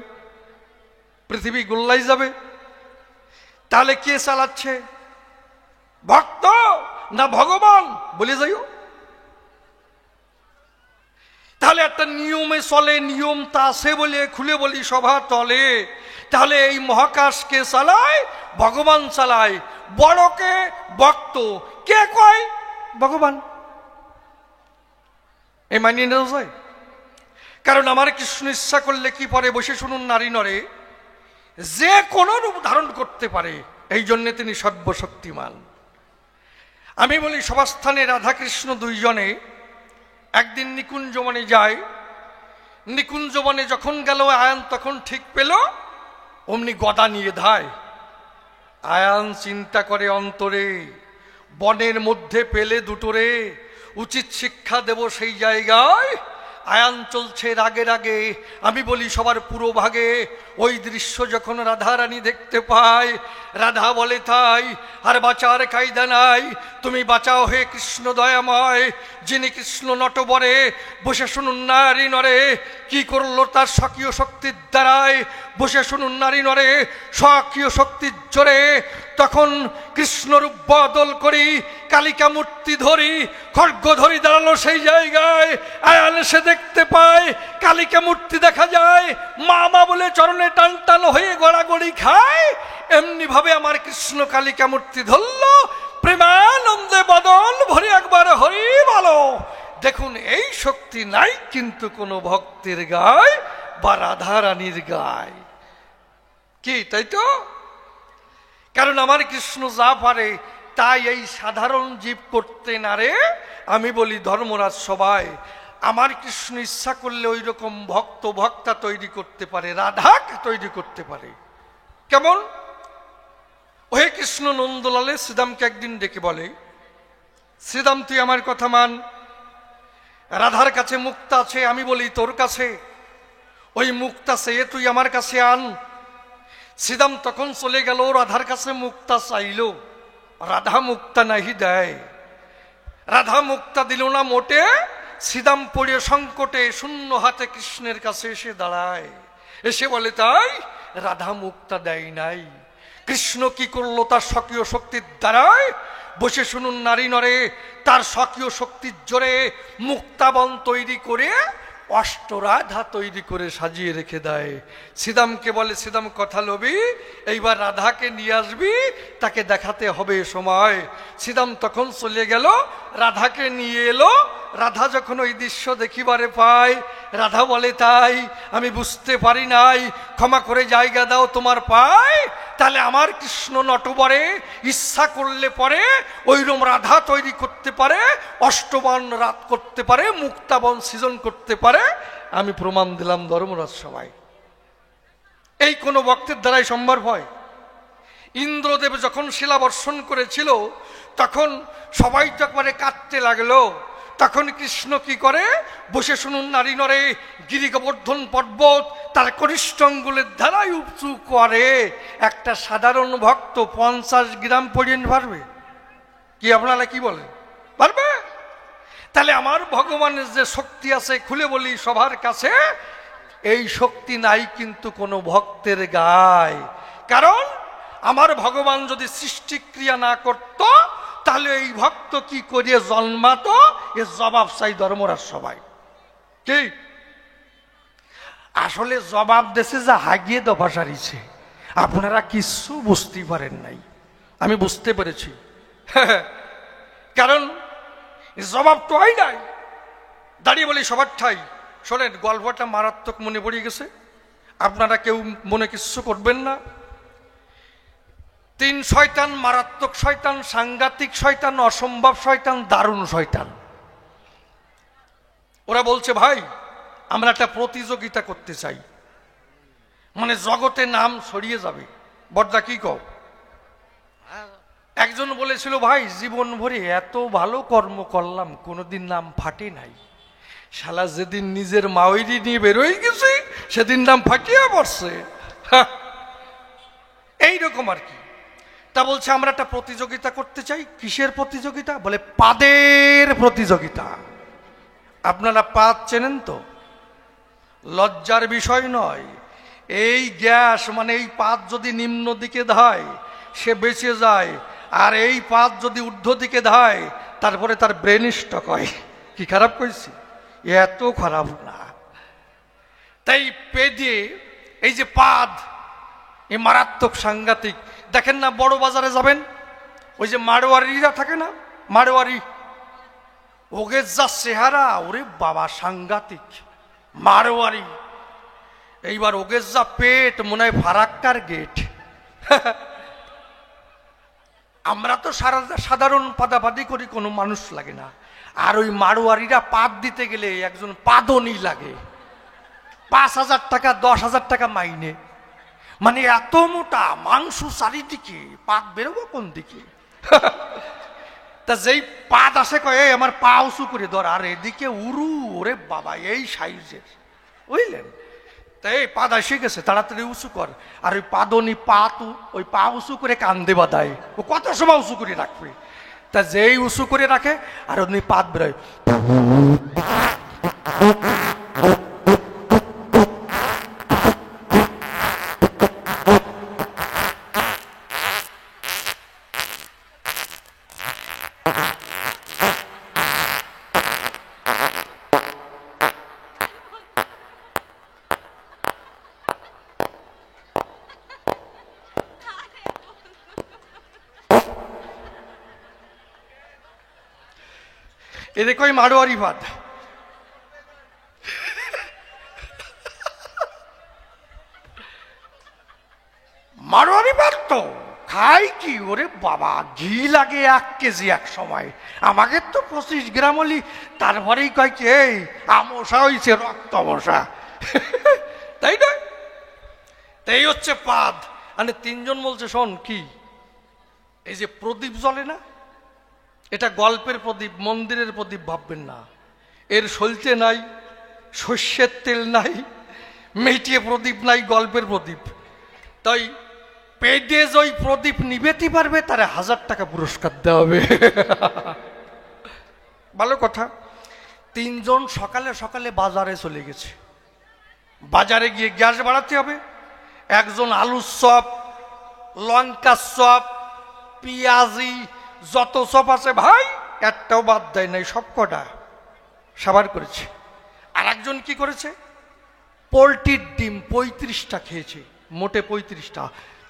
পৃথিবী গোল্লাই যাবে। তাহলে কে চালাচ্ছে, ভক্ত না ভগবান? বলে যাইও। তাহলে একটা নিয়মে চলে, নিয়মটা আছে বলে খুলে বলি সভা তলে। তাহলে এই মহাকাশকে চালায় ভগবান, চালায় বড়কে ভক্ত। কে কয়? ভগবান। এই মানিয়ে নেওয়া যায়? কারণ আমার কৃষ্ণ ইচ্ছা করলে কি পারে, বসে শুনুন নারী নরে, যে কোনো রূপ ধারণ করতে পারে। এই জন্যে তিনি সর্বশক্তিমান। আমি বলি সভাস্থানে রাধাকৃষ্ণ দুইজনে একদিন নিকুঞ্জবনে যায়। নিকুঞ্জবনে যখন গেল আয়ান তখন ঠিক পেল অমনি গদা নিয়ে ধায়। আয়ান চিন্তা করে অন্তরে, বনের মধ্যে পেলে দুটোরে, উচিত শিক্ষা দেব সেই জায়গায়। আয়ান চলছে রাগে রাগে, আমি বলি সবার পুরো ভাগে। ওই দৃশ্য যখন রাধারানী দেখতে পায়, রাধা বলে তাই আর বাঁচার কায়দা নাই, তুমি বাঁচাও হে কৃষ্ণ দয়াময়। যিনি কৃষ্ণ নটবরে, বসে শুনুন নারী নরে, কি করলো তার স্বকীয় শক্তির দ্বারায়। বসে শুনুন নারী নরে, স্বকীয় শক্তির জোরে। তখন কৃষ্ণরূপ বদল করি, কালিকা মূর্তি ধরি, খড়গ ধরি দাঁড়ালো সেই জায়গায়। আয়ান সে দেখতে পায়, কালিকা মূর্তি দেখা যায়, মা মা বলে চরণে টান টান হয়ে গড়াগড়ি খায়। এমনি ভাবে আমার কৃষ্ণ কালিকা মূর্তি ধরল, প্রেমানন্দে বদন ভরে একবার হরি বলো। দেখুন এই শক্তি নাই কিন্তু কোন ভক্তের গায় বা রাধারানীর গায়। কি তাই তো? কারণ আমার কৃষ্ণ যা পারে তাই এই সাধারণ জীব করতে না রে। আমি বলি ধর্মরাজ সবাই, আমার কৃষ্ণ ইচ্ছা করলে ওই রকম ভক্ত ভক্তা তৈরি করতে পারে, রাধাকে তৈরি করতে পারে। কেমন? ওহে কৃষ্ণ নন্দলালে শ্রীদামকে একদিন ডেকে বলে, শ্রীদাম তুই আমার কথা মান, রাধার কাছে মুক্তা আছে, আমি বলি তোর কাছে, ওই মুক্তা সে তুই আমার কাছে আন। শ্রীদাম তখন চলে গেল, রাধার কাছে মুক্তা চাইল, রাধা মুক্তা নাহি দেয়। রাধা মুক্তা দিল না মোটে। শ্রীদাম পড়ে সংকটে শূন্য হাতে কৃষ্ণের কাছে এসে দাঁড়ায়, এসে বলে তাই রাধা মুক্তা দেয় নাই। কৃষ্ণ কি করলো তার স্বকীয় শক্তির দ্বারায়? বসে শুনুন নারী নরে, তার স্বকীয় শক্তির জোরে মুক্তাবন তৈরি করে অষ্টরাধা তৈরি করে সাজিয়ে রেখে দেয়। শ্রীদামকে বলে, শ্রীদাম কথা লবি, এইবার রাধাকে নিয়ে আসবি, তাকে দেখাতে হবে সময়। শ্রীদাম তখন চলে গেল, রাধাকে নিয়ে এলো। রাধা যখন ওই দৃশ্য দেখিবারে পায়, রাধা বলে তাই আমি বুঝতে পারি নাই, ক্ষমা করে জায়গা দাও তোমার পায়। তাহলে আমার কৃষ্ণ নটবরে ইচ্ছা করলে পরে ওইরকম রাধা তৈরি করতে পারে, অষ্টবন রাত করতে পারে, মুক্তাবন সৃজন করতে পারে। আমি প্রমাণ দিলাম ধর্মরাজ সবাই। এই কোন ভক্তের দ্বারাই সম্ভব হয়? ইন্দ্রদেব যখন শিলা বর্ষণ করেছিল তখন সবাই তো একবারে কাঁদতে লাগলো। তখন কৃষ্ণ কি করে? বসে শুনুন নারী নরে, গিরি গোবর্ধন পর্বত তার কনিষ্ঠ আঙ্গুলের ধারায় উঁচু করে। একটা সাধারণ ভক্ত 50 গ্রাম পর্যন্ত পারবে কি? আপনারা কি বলেন, পারবে? তাহলে আমার ভগবানের যে শক্তি আছে, খুলে বলি সবার কাছে, এই শক্তি নাই কিন্তু কোনো ভক্তের গায়। কারণ আমার ভগবান যদি সৃষ্টিক্রিয়া না করত তাহলে এই ভক্ত কি করিয়ে জন্মাতো? এর জবাব চাই ধর্মরাজ সবাই। কি আসলে জবাব দেশে যা হাগিয়ে দফা সারিছে, আপনারা কিছু বুঝতে পারেন নাই, আমি বুঝতে পেরেছি। কারণ জবাব তো হয় নাই। দাঁড়িয়ে বলি সবার ঠাই। শোনেন, গল্পটা মারাত্মক মনে পড়ে গেছে, আপনারা কেউ মনে কিছু করবেন না। 3 শয়তান, মারাত্মক শয়তান, সাংঘাতিক শয়তান, অসম্ভব শয়তান, দারুণ শয়তান। ওরা বলছে ভাই আমরা একটা প্রতিযোগিতা করতে চাই, মানে জগতে নাম ছড়িয়ে যাবে। বড়দা কি কও? একজন বলেছিল ভাই জীবন ভরে এত ভালো কর্ম করলাম, কোনোদিন নাম ফাটে নাই, শালা যেদিন নিজের মাওইরি নিয়ে বেরোয় গেছে সেদিন নাম ফাটিয়ে পড়ছে। এইরকম আর কি। তা বলছে আমরা একটা প্রতিযোগিতা করতে চাই। কিসের প্রতিযোগিতা? বলে পাদের প্রতিযোগিতা। আপনারা পাদ চেনেন তো? লজ্জার বিষয় নয়। এই গ্যাস মানে এই পাদ যদি নিম্ন দিকে ধায় সে বেঁচে যায়, আর এই পাদ যদি ঊর্ধ্ব দিকে ধায় তারপরে তার ব্রেন স্ট্রোক হয়। কি খারাপ কইছি? এত খারাপ না। তাই পেদে এই যে পাদ, এই মারাত্মক সাংঘাতিক। দেখেন না বড় বাজারে যাবেন, ওই যে মারোয়ারিরা থাকে না, মারোয়ারি, ওগের যা চেহারা, ওরে বাবা সাংঘাতিক মারোয়ারি। এইবার ওগের যা পেট, মনে হয় ফারাক্কার গেট। আমরা তো সাধারণ পাদাপাদি করি, কোনো মানুষ লাগে না। আর ওই মারোয়ারিরা পাদ দিতে গেলে একজন পাদনি লাগে, 5,000 টাকা 10,000 টাকা মাইনে। মানে এত মোটা মাংস চারিদিকে, পাত বেরোবো কোন দিকে? তা যেই পাত আসে কয় এই আমার পা উঁচু করে ধর, আর এদিকে উরু, ওরে বাবা এই সাইজের, বুঝলেন? তা এই পাদ এসে গেছে, তাড়াতাড়ি উঁচু কর। আর ওই পাদনি ওই পা উঁচু করে কান্দে বাঁধায়, ও কত সময় উঁচু করে রাখবে? তা যেই উঁচু করে রাখে আর অমনি পাত বেরোয়। এদিকে ওই মারোয়ারি ভাত, মারোয়ারি ভাত তো খাই কি, ওরে বাবা ঘি লাগে 1 কেজি এক সময়। আমাকে তো 25 গ্রাম হলি, তারপরেই কয় কি এই আমশা হইছে, রক্ত মশা। তাই না? তাই হচ্ছে পাদ। মানে 3 জন বলছে শোন কি, এই যে প্রদীপ জ্বলে না, এটা গল্পের প্রদীপ, মন্দিরের প্রদীপ ভাববেন না। এর সলতে নাই, সর্ষের তেল নাই, মেটিয়ে প্রদীপ নাই, গল্পের প্রদীপ। তাই পেটে ওই প্রদীপ নিবেতে পারবে তারা 1000 টাকা পুরস্কার দেওয়া হবে। ভালো কথা। 3 জন সকালে সকালে বাজারে চলে গেছে। বাজারে গিয়ে গ্যাস বাড়াতে হবে। একজন আলুর চপ, লঙ্কার চপ, পেঁয়াজি, যত চপ আছে ভাই একটাও বাদ দেয় নাই, সব কটা সাবার করেছে। আর একজন কি করেছে, পোলট্রির ডিম 35টা খেয়েছে, মোটে 35টা।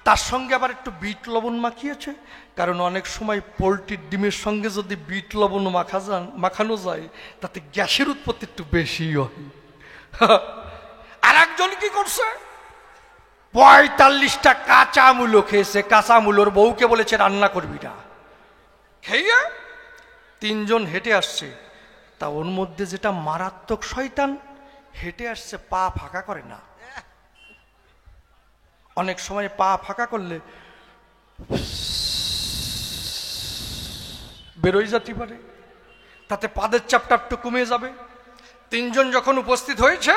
তার সঙ্গে আবার একটু বিট লবণ মাখিয়েছে, কারণ অনেক সময় পোলট্রির ডিমের সঙ্গে যদি বিট লবণ মাখানো যায় তাতে গ্যাসের উৎপত্তি একটু বেশি হয়। আর একজন কি করছে, 45টা কাঁচা মূলো খেয়েছে। কাঁচা মূলোর বউকে বলেছে রান্না করবি না। খেয়ে 3 জন হেঁটে আসছে। তা ওর মধ্যে যেটা মারাত্মক শয়তান, হেঁটে আসছে পা ফাঁকা করে না। অনেক সময় পা ফাঁকা করলে বেরোয় যেতে পারে, তাতে পাদের চাপটা একটু কমে যাবে। 3 জন যখন উপস্থিত হয়েছে,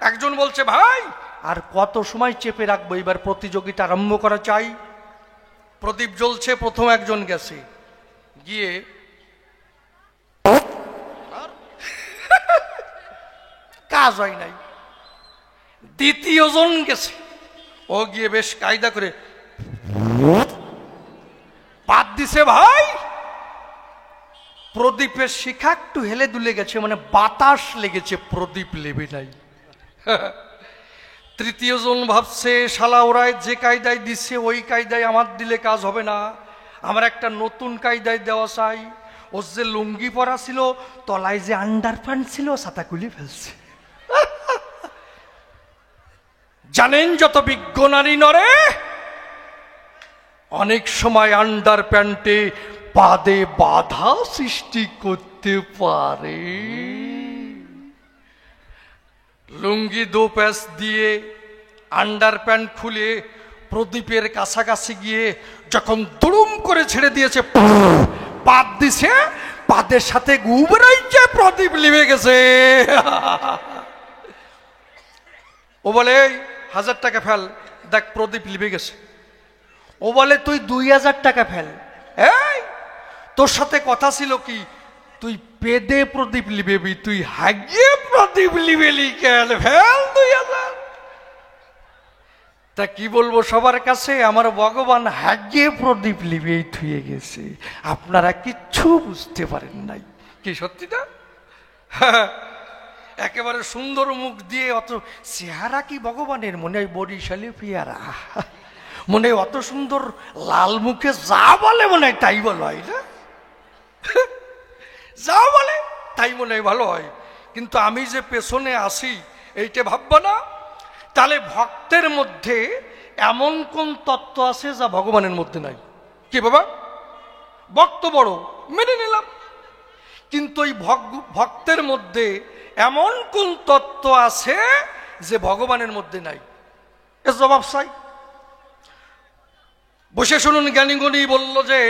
একজন বলছে ভাই আর কত সময় চেপে রাখবো, এবার প্রতিযোগিতা আরম্ভ করা চাই। প্রদীপ জ্বলছে, প্রথম একজন গেছে, গিয়ে কাজ হয় নাই। দ্বিতীয় জন গেছে, ও গিয়ে বেশ কায়দা করে পাত দিছে। ভাই প্রদীপের শিখা একটু হেলে দুলে গেছে, মানে বাতাস লেগেছে, প্রদীপ লেবে নাই। তৃতীয় জন ভাবছে শালা ওরাই যে কায়দায় দিচ্ছে ওই কায়দায় আমার দিলে কাজ হবে না, আমার একটা নতুন কায়দায় দেওয়া চাই। ওর যে লুঙ্গি পরা ছিল, তলায় যে আন্ডার প্যান্ট ছিল, সাতা খুলে ফেলছে। জানেন যত বিজ্ঞ নারী নরে অনেক সময় আন্ডার প্যান্টে পাদে বাধা সৃষ্টি করতে পারে। লুঙ্গি 2 প্যাচ দিয়ে আন্ডার প্যান্ট খুলে প্রদীপের কাছাকাছি গিয়ে যখন দুড়ুম করে ছেড়ে দিয়েছে, পাত দিছে, পাদের সাথে গুবরাইছে, প্রদীপ লিভে গেছে। ও বলে 1000 টাকা ফেল, দেখ প্রদীপ লিভে গেছে। ও বলে তুই 2000 টাকা ফেল। এই তোর সাথে কথা ছিল কি, তুই পেদে প্রদীপ লিবেবি, তুই হাগিয়ে প্রদীপ লিবেলি কেন? ফেল 2000। তা কি বলবো সবার কাছে, আমার ভগবান হাগিয়ে প্রদীপ লিবেই থুয়ে গেছে, আপনারা কিচ্ছু বুঝতে পারেন নাই। কি সত্যি না? একেবারে সুন্দর মুখ দিয়ে, অত চেহারা কি ভগবানের, মনে হয় বরিশালী পেয়ারা, মনে হয় অত সুন্দর লাল মুখে যা বলে মনে হয় তাই ভালো হয় না, যা বলে তাই মনে হয় ভালো হয়। কিন্তু আমি যে পেছনে আসি এইটা ভাববো না। তাহলে ভক্তের মধ্যে এমন কোন তত্ত্ব আছে যা ভগবানের মধ্যে নাই? কি বাবা, ভক্ত বড় মেনে নিলাম, কিন্তু ওই ভক্তের মধ্যে এমন কোন তত্ত্ব আছে যে ভগবানের মধ্যে নাই? এর জবাব চাই। বসে শুনুন, জ্ঞানীগুণী বলল যে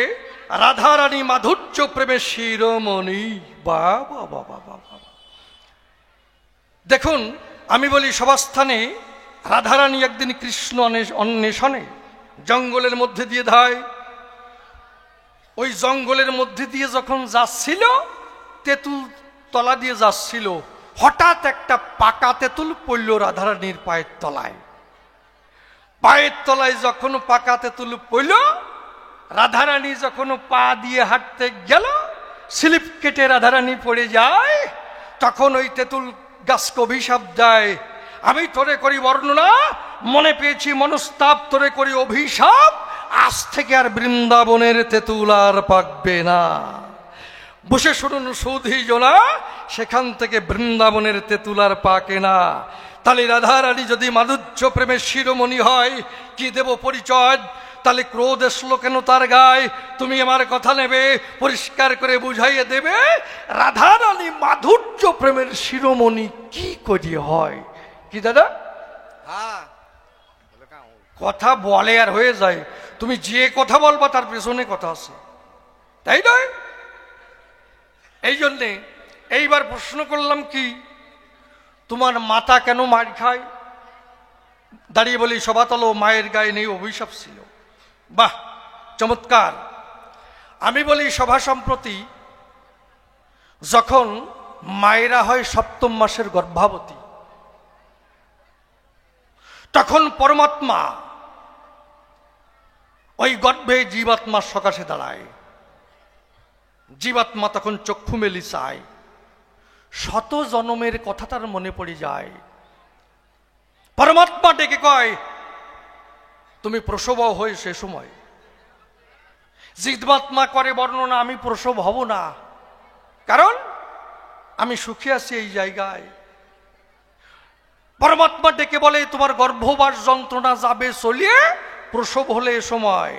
রাধারানী মাধুর্য প্রেমের শিরোমণি। বাবা বাবা বাবা, দেখুন আমি বলি সভাস্থানে রাধারানী একদিন কৃষ্ণ অন্বেষণে জঙ্গলের মধ্যে দিয়ে ধায়। ওই জঙ্গলের মধ্যে দিয়ে যখন যাচ্ছিল, তেঁতুল তলা দিয়ে যাচ্ছিল, হঠাৎ একটা পাকা তেঁতুল পড়ল রাধারানীর পায়ের তলায়। পায়ের তলায় যখন পাকা তেঁতুল পড়ল, রাধারানী যখন পা দিয়ে হাঁটতে গেল, স্লিপ কেটে রাধারানী পড়ে যায়। তখন ওই তেঁতুল গাছকে অভিশাপ দেয়, আমি তোরে করি বর্ণনা, মনে পেয়েছি মনস্তাপ, তোরে করি অভিশাপ, আজ থেকে আর বৃন্দাবনের তেঁতুল আর পাকবে না। বসে শুনুন সৌধি জোনা, সেখান থেকে বৃন্দাবনের তেঁতুল আর পাকে না। তাহলে রাধারানী যদি মাধুর্য প্রেমের শিরোমণি হয়, কি দেব পরিচয়? তাহলে ক্রোধ এসলো কেন তার গায়ে? তুমি আমার কথা নেবে, পরিষ্কার করে বুঝাইয়ে দেবে রাধারানী মাধুর্য প্রেমের শিরোমণি কি করে হয়। কি দাদা? হ্যাঁ, কথা বলে আর হয়ে যায়, তুমি যে কথা বলবা তার পেছনে কথা আছে, তাই নয়? এই জন্যে এইবার প্রশ্ন করলাম কি, তোমার মাতা কেন মার খায়? দাঁড়িয়ে বলি সভাতল, মায়ের গায়ে নেই অভিশাপ ছিল। বাহ, চমৎকার। আমি বলি সভা সম্প্রতি যখন মায়েরা হয় সপ্তম মাসের গর্ভাবতী, তখন পরমাত্মা ওই গর্ভে জীবাত্মার সকাশে দাঁড়ায়। জীবাত্মা তখন চক্ষু মেলি চায়, শত জনমের কথা তার মনে পড়ে যায়। পরমাত্মা ডেকে কয়, তুমি প্রসব হয়ে সে সময়। জীবাত্মা করে বর্ণনা, আমি প্রসব হব না, কারণ আমি সুখী আছি এই জায়গায়। পরমাত্মা ডেকে বলে, তোমার গর্ভবাস যন্ত্রণা যাবে চলিয়ে, প্রসব হলে এ সময়।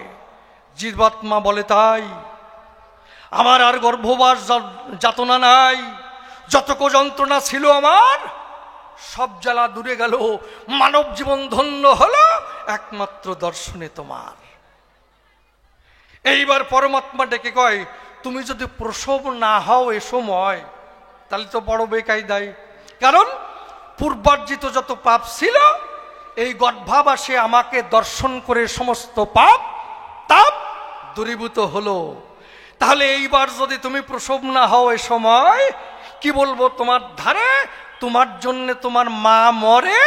জীবাত্মা বলে, তাই আমার আর গর্ভবাস যাতনা নাই, যতক যন্ত্রণা ছিল আমার সব জ্বালা দূরে গেল, মানব জীবন ধন্য হলো একমাত্র দর্শনে তোমার। এইবার পরমাত্মা ডেকে কয়, তুমি যদি প্রসব না হও এ সময়, তাহলে তো বড় বেকায়দায়, কারণ পূর্বার্জিত যত পাপ ছিল এই গর্ভাবাসে আমাকে দর্শন করে সমস্ত পাপ তাপ দূরীভূত হলো। তাহলে এইবার যদি তুমি প্রসব না হও এ সময়, কি বলবো তোমার ধারে, তোমার জন্য তোমার মা মরে,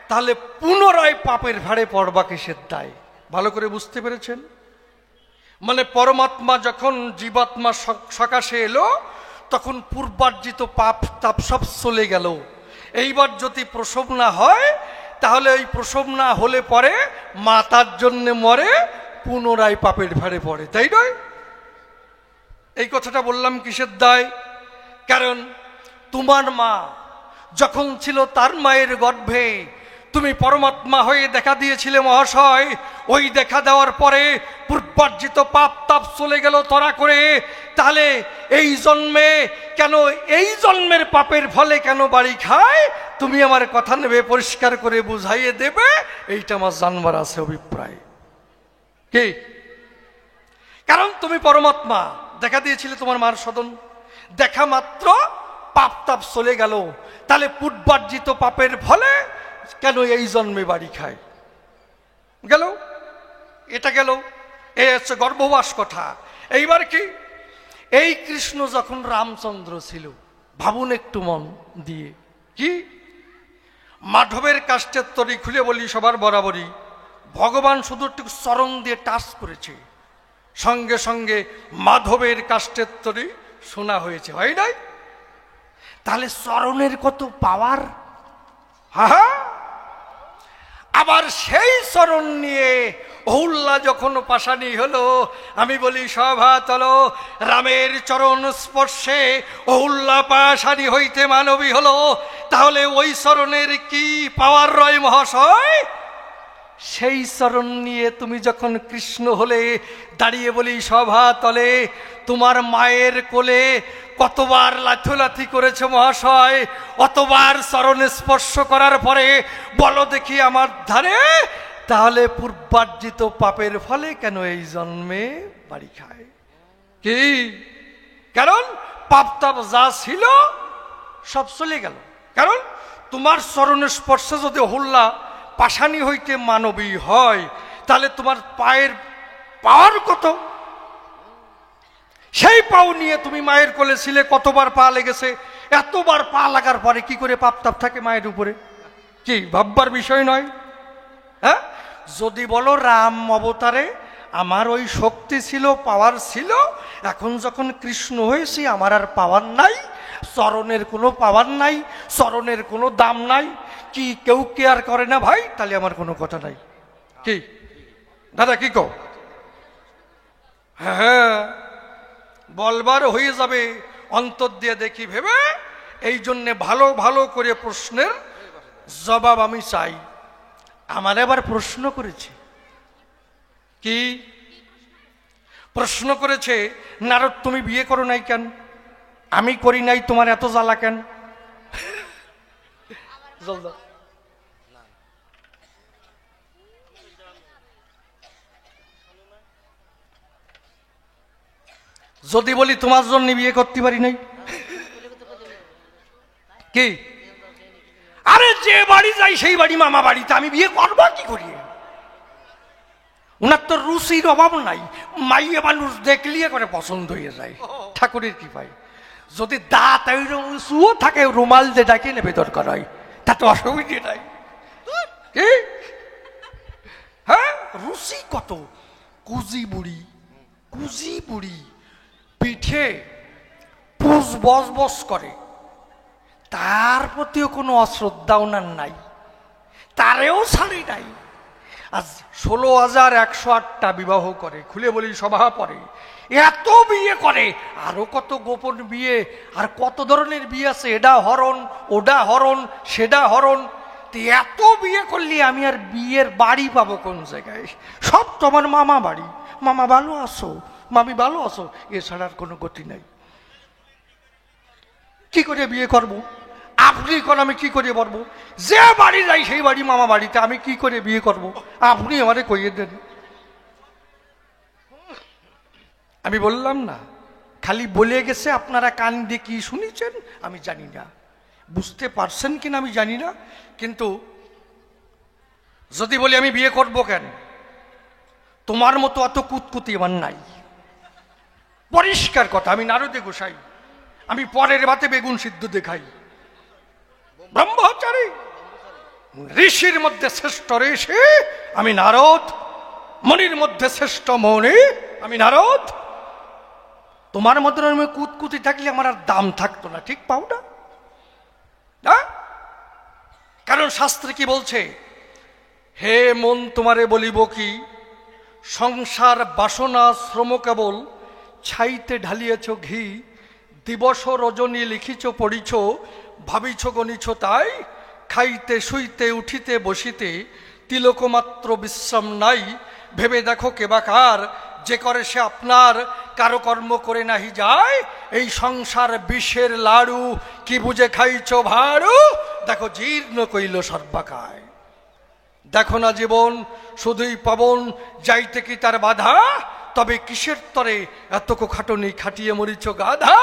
তাহলে পুনরায় পাপের ভারে পড়বা কিসের দায়? ভালো করে বুঝতে পেরেছেন? মানে পরমাত্মা যখন জীবাত্মা সকাশে এলো, তখন পূর্বার্জিত পাপ তাপ সব চলে গেল। এইবার যদি প্রসব না হয়, তাহলে ওই প্রসব না হলে পরে মা তার জন্য মরে, পুনরায় পাপের ভারে পড়ে, তাই নয়? এই কথাটা বললাম কিসের দায়? কারণ তোমার মা যখন ছিল তার মায়ের গর্ভে, তুমি পরমাত্মা হয়ে দেখা দিয়েছিলে মহাশয়। ওই দেখা দেওয়ার পরে পূর্বার্জিত পাপ তাপ চলে গেল তরা করে। তাহলে এই জন্মে কেন, এই জন্মের পাপের ফলে কেন বাড়ি খায়? তুমি আমার কথা নেবে, পরিষ্কার করে বুঝাইয়ে দেবে, এইটা আমার জানবার আছে অভিপ্রায়। কি? কারণ তুমি পরমাত্মা, দেখা দিয়েছিলে তোমার মার সদন, দেখা মাত্র পাপ তাপ চলে গেল। তাহলে পূর্বার্জিত পাপের ফলে কেন এই জন্মে বাড়ি খায়? গেল, এটা গেল, এই হচ্ছে গর্ভবাস কথা। এইবার কি, এই কৃষ্ণ যখন রামচন্দ্র ছিল, ভাবুন একটু মন দিয়ে, কি মাধবের কাষ্ঠের তরি খুলে বলি সবার বরাবরই, ভগবান শুধু একটু চরণ দিয়ে টাচ করেছে, সঙ্গে সঙ্গে মাধবের কাষ্ঠের তরি শোনা হয়েছে, হয় নাই? তাহলে চরণের কত পাওয়ার! হা, আবার সেই চরণ নিয়ে অহুল্লা যখন পাশানি হলো, আমি বলি সভা তলো, রামের চরণ স্পর্শে অহুল্লা পাশানি হইতে মানবী হলো। তাহলে ওই চরণের কি পাওয়ার রয় মহাশয়? সেই চরণ নিয়ে তুমি যখন কৃষ্ণ হলে, দাঁড়িয়ে বলি সভা তলে, তোমার মায়ের কোলে কতবার লাথি করেছে মহাশয়? অতবার চরণে স্পর্শ করার পরে বলো দেখি আমার ধারে, তাহলে পূর্বার্জিত পাপের ফলে কেন এই জন্মে বাড়ি খায়? কি কারণ? পাপ তাপ যা ছিল সব চলে গেল। কারণ তোমার চরণের স্পর্শে যদি হল্লা পাষাণী হইতে মানবী হয়, তাহলে তোমার পায়ের পাওয়ার কত? সেই পাও নিয়ে তুমি মায়ের কোলে ছিলে, কতবার পা লেগেছে। এতবার পা লাগার পরে কি করে পাপ তাপ থাকে মায়ের উপরে? কি ভাববার বিষয় নয়? হ্যাঁ, যদি বলো রাম অবতারে আমার ওই শক্তি ছিল, পাওয়ার ছিল, এখন যখন কৃষ্ণ হয়েছি আমার আর পাওয়ার নাই, চরণের কোনো পাওয়ার নাই, চরণের কোনো দাম নাই, কি কেউ কেয়ার করে না ভাই, তাহলে আমার কোনো কথা নাই। কি দাদা কি কও? হ্যাঁ, বলবার হয়ে যাবে অন্তর দিয়ে দেখি ভেবে। এই জন্যে ভালো ভালো করে প্রশ্নের জবাব আমি চাই। আমার আবার প্রশ্ন করেছে। কি প্রশ্ন করেছে? নারদ তুমি বিয়ে করো নাই কেন? আমি করি নাই, তোমার এত জ্বালা কেন? যদি বলি তোমার জন্য বিয়ে করতে পারি নাই, কি? আরে যে বাড়ি যাই সেই বাড়ি মামা বাড়িতে, আমি বিয়ে করবো কি করি? উনার তো রুচির অভাব নাই, মাইয়ে মানুষ দেখলিয়ে করে পছন্দ হয়ে যায় ঠাকুরের কৃপায়। যদি দাঁত উঁচুও থাকে, রুমাল যে ডাকে নেবে দরকার হয়, তাতে অসুবিধে নাই। কি হ্যাঁ, রুচি কত! কুজি বুড়ি, কুজি বুড়ি পিঠে পুষ বস বস করে, তার প্রতিও কোনো অশ্রদ্ধা ওনার নাই, তারেও ছাড়ি নাই। আজ 16,108টা বিবাহ করে, খুলে বলি সভা পরে, এত বিয়ে করে, আরো কত গোপন বিয়ে, আর কত ধরনের বিয়ে আছে, এটা হরণ, ওটা হরণ, সেটা হরণ। এত বিয়ে করলে আমি আর বিয়ের বাড়ি পাবো কোন জায়গায়? সব তো আমার মামা বাড়ি। মামা ভালো আছো, মামি ভালো আছো, এছাড়া আর কোনো গতি নাই। কি করে বিয়ে করবো? আপনি কোন, আমি কি করে পারবো? যে বাড়ি যাই সেই বাড়ি মামা বাড়িতে, আমি কি করে বিয়ে করব? আপনি আমারে কইয়ে দেন। আমি বললাম না, খালি বলে গেছে, আপনারা কান দিয়ে কি শুনেছেন আমি জানি না, বুঝতে পারছেন কিনা আমি জানি না। কিন্তু যদি বলি আমি বিয়ে করব কেন, তোমার মতো অত কুতকুতি আমার নাই। পরিষ্কার কথা, আমি নারদে গোসাই, আমি পরের ভাতে বেগুন সিদ্ধ দেখাই। ব্রহ্মচারী, ঋষির মধ্যে শ্রেষ্ঠ ঋষি আমি নারদ, মনির মধ্যে শ্রেষ্ঠ মনি আমি নারদ। তোমার মধ্যে আমি কুতকুতি থাকলে আমার আর দাম থাকতো না, ঠিক পাও না? কারণ শাস্ত্রে কি বলছে? হে মন তোমারে বলিব কি, সংসার বাসনা শ্রম কেবল ছাইতে ঢালিয়েছ ঘি, দিবস রজনী লিখিছ পড়িছ, ভাবিছ গণিছ তাই, খাইতে শুইতে উঠিতে বসিতে তিলকমাত্র বিশ্রাম নাই, ভেবে দেখো কেবাকার যে করে সে আপনার, কারো কর্ম করে নাহি যায়, এই সংসার বিষের লাড়ু, কি বুঝে খাইছ ভাড়ু, দেখো জীর্ণ কইল সর্বাকায়। দেখো না জীবন শুধুই পবন, যাইতে কি তার বাধা, তবে কিসের তরে এতকো খাটনি খাটিয়ে মরিছ গাধা।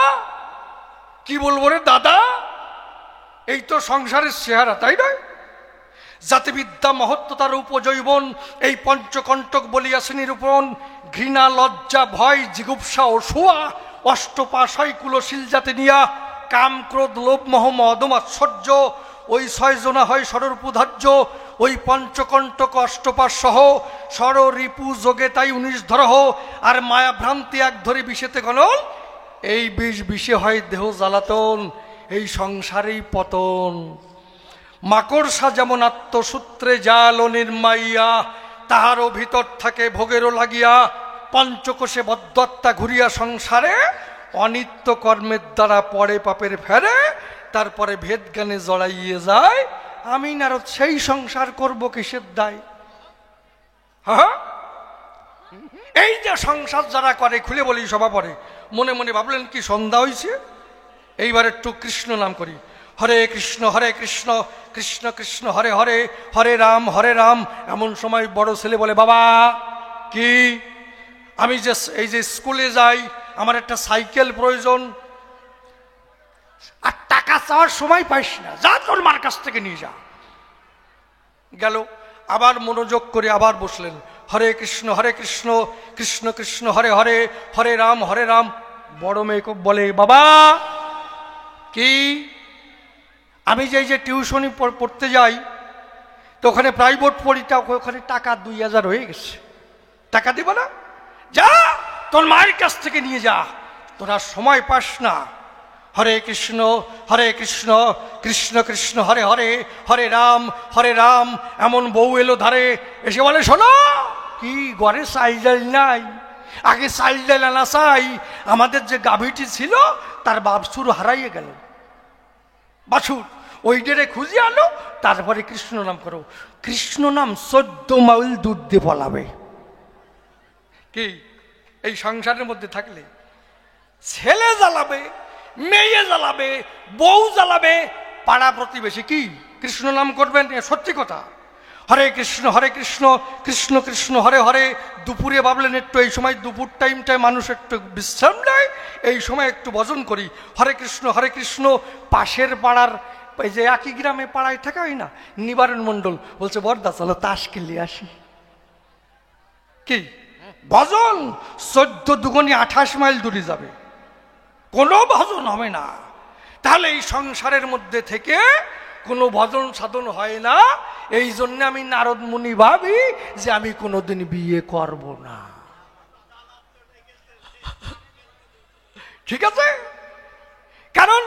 কি বলবো রে দাদা, এই তো সংসারের চেহারা, তাই নয়? জাতিবিদ্যা মহত্বতার উপজৈবন, এই পঞ্চকণ্টক বলিয়াছে নিরূপণ, ঘৃণা লজ্জা ভয় জিগুপ্সা অসুয়া, অষ্টপাশয় কুলশীল জাতি নিয়া, কাম ক্রোধ লোভ মোহ মদ মাৎসর্য, ওই 6 জনা হয় ষড়রূপধার্য, ওই পঞ্চকণ্টক অষ্টপাশ সহ, ষড় রিপু যোগে তাই 19 ধরহ, আর মায়া ভ্রান্তি এক ধরে বিষেতে গণন, এই বিষ বিষে হয় দেহ জ্বালাতন, এই সংসারেই পতন। মাকড়সা যেমন আত্মসূত্রে জাল নির্মাইয়া, তাহারও ভিতর থাকে ভোগেরও লাগিয়া, পঞ্চকোষে বদ্ধত্তা ঘুরিয়া সংসারে, অনিত্য কর্মের দ্বারা পরে পাপের ফেরে, তারপরে ভেদ জ্ঞানে জড়াইয়ে যায়। আমি নারদ সেই সংসার করব কিসের দায়? হ্যাঁ, এই যে সংসার যারা করে, খুলে বলি সভা পরে, মনে মনে ভাবলেন কি সন্ধ্যা হয়েছে, এইবার একটু কৃষ্ণ নাম করি। হরে কৃষ্ণ কৃষ্ণ কৃষ্ণ হরে হরে, হরে রাম। এমন সময় বড় ছেলে বলে, বাবা কি, আমি যে এই যে স্কুলে যাই, আমার একটা সাইকেল প্রয়োজন, আর টাকা চাওয়ার সময় পাইস না, যা তোর মার কাছ থেকে নিয়ে যা। গেল, আবার মনোযোগ করে আবার বসলেন, হরে কৃষ্ণ কৃষ্ণ কৃষ্ণ হরে হরে, হরে রাম। বড় মেয়েকে বলে, বাবা কি, আমি যে টিউশনি পড়তে যাই, তো ওখানে প্রাইভেট পড়িটা, ওখানে টাকা 2000 হয়ে গেছে, টাকা দিব না, যা তোর মায়ের কাছ থেকে নিয়ে যা, তোরা সময় পাস না। হরে কৃষ্ণ কৃষ্ণ কৃষ্ণ হরে হরে, হরে রাম। এমন বউ এলো ধারে, এসে বলে, শোনো, কি ঘরে চাল ডাল নাই? আগে চাল ডাল আনা চাই, আমাদের যে গাভীটি ছিল তার বাছুর হারাইয়ে গেল, বাছুর ওই ডেরে খুঁজে আনো, তারপরে কৃষ্ণ নাম করো। কৃষ্ণ নাম 14 মাইল দুধ দিয়ে ফলাবে। কি এই সংসারের মধ্যে থাকলে ছেলে জ্বালাবে, মেয়ে জ্বালাবে, বউ জ্বালাবে, পাড়া প্রতিবেশী কি কৃষ্ণ নাম করবেন? সত্যি কথা। হরে কৃষ্ণ কৃষ্ণ কৃষ্ণ হরে হরে। দুপুরে ভাবলেন একটু, এই সময় দুপুর টাইমটায় মানুষ একটু বিশ্রাম নেয়, এই সময় একটু ভজন করি। হরে কৃষ্ণ। পাশের পাড়ার, এই যে একই গ্রামে পাড়ায় থাকা হয় না, নিবারণ মণ্ডল বলছে, বর্দা চলো তাস খেলে আসি। কি ভজন? 14 দুগুণে 28 মাইল দূরে যাবে, কোনো ভজন হবে না। তাহলে এই সংসারের মধ্যে থেকে কোনো ভজন সাধন হয় না। এই জন্য আমি নারদ মুনি ভাবি যে আমি কোনোদিন বিয়ে করব না। ঠিক আছে, কারণ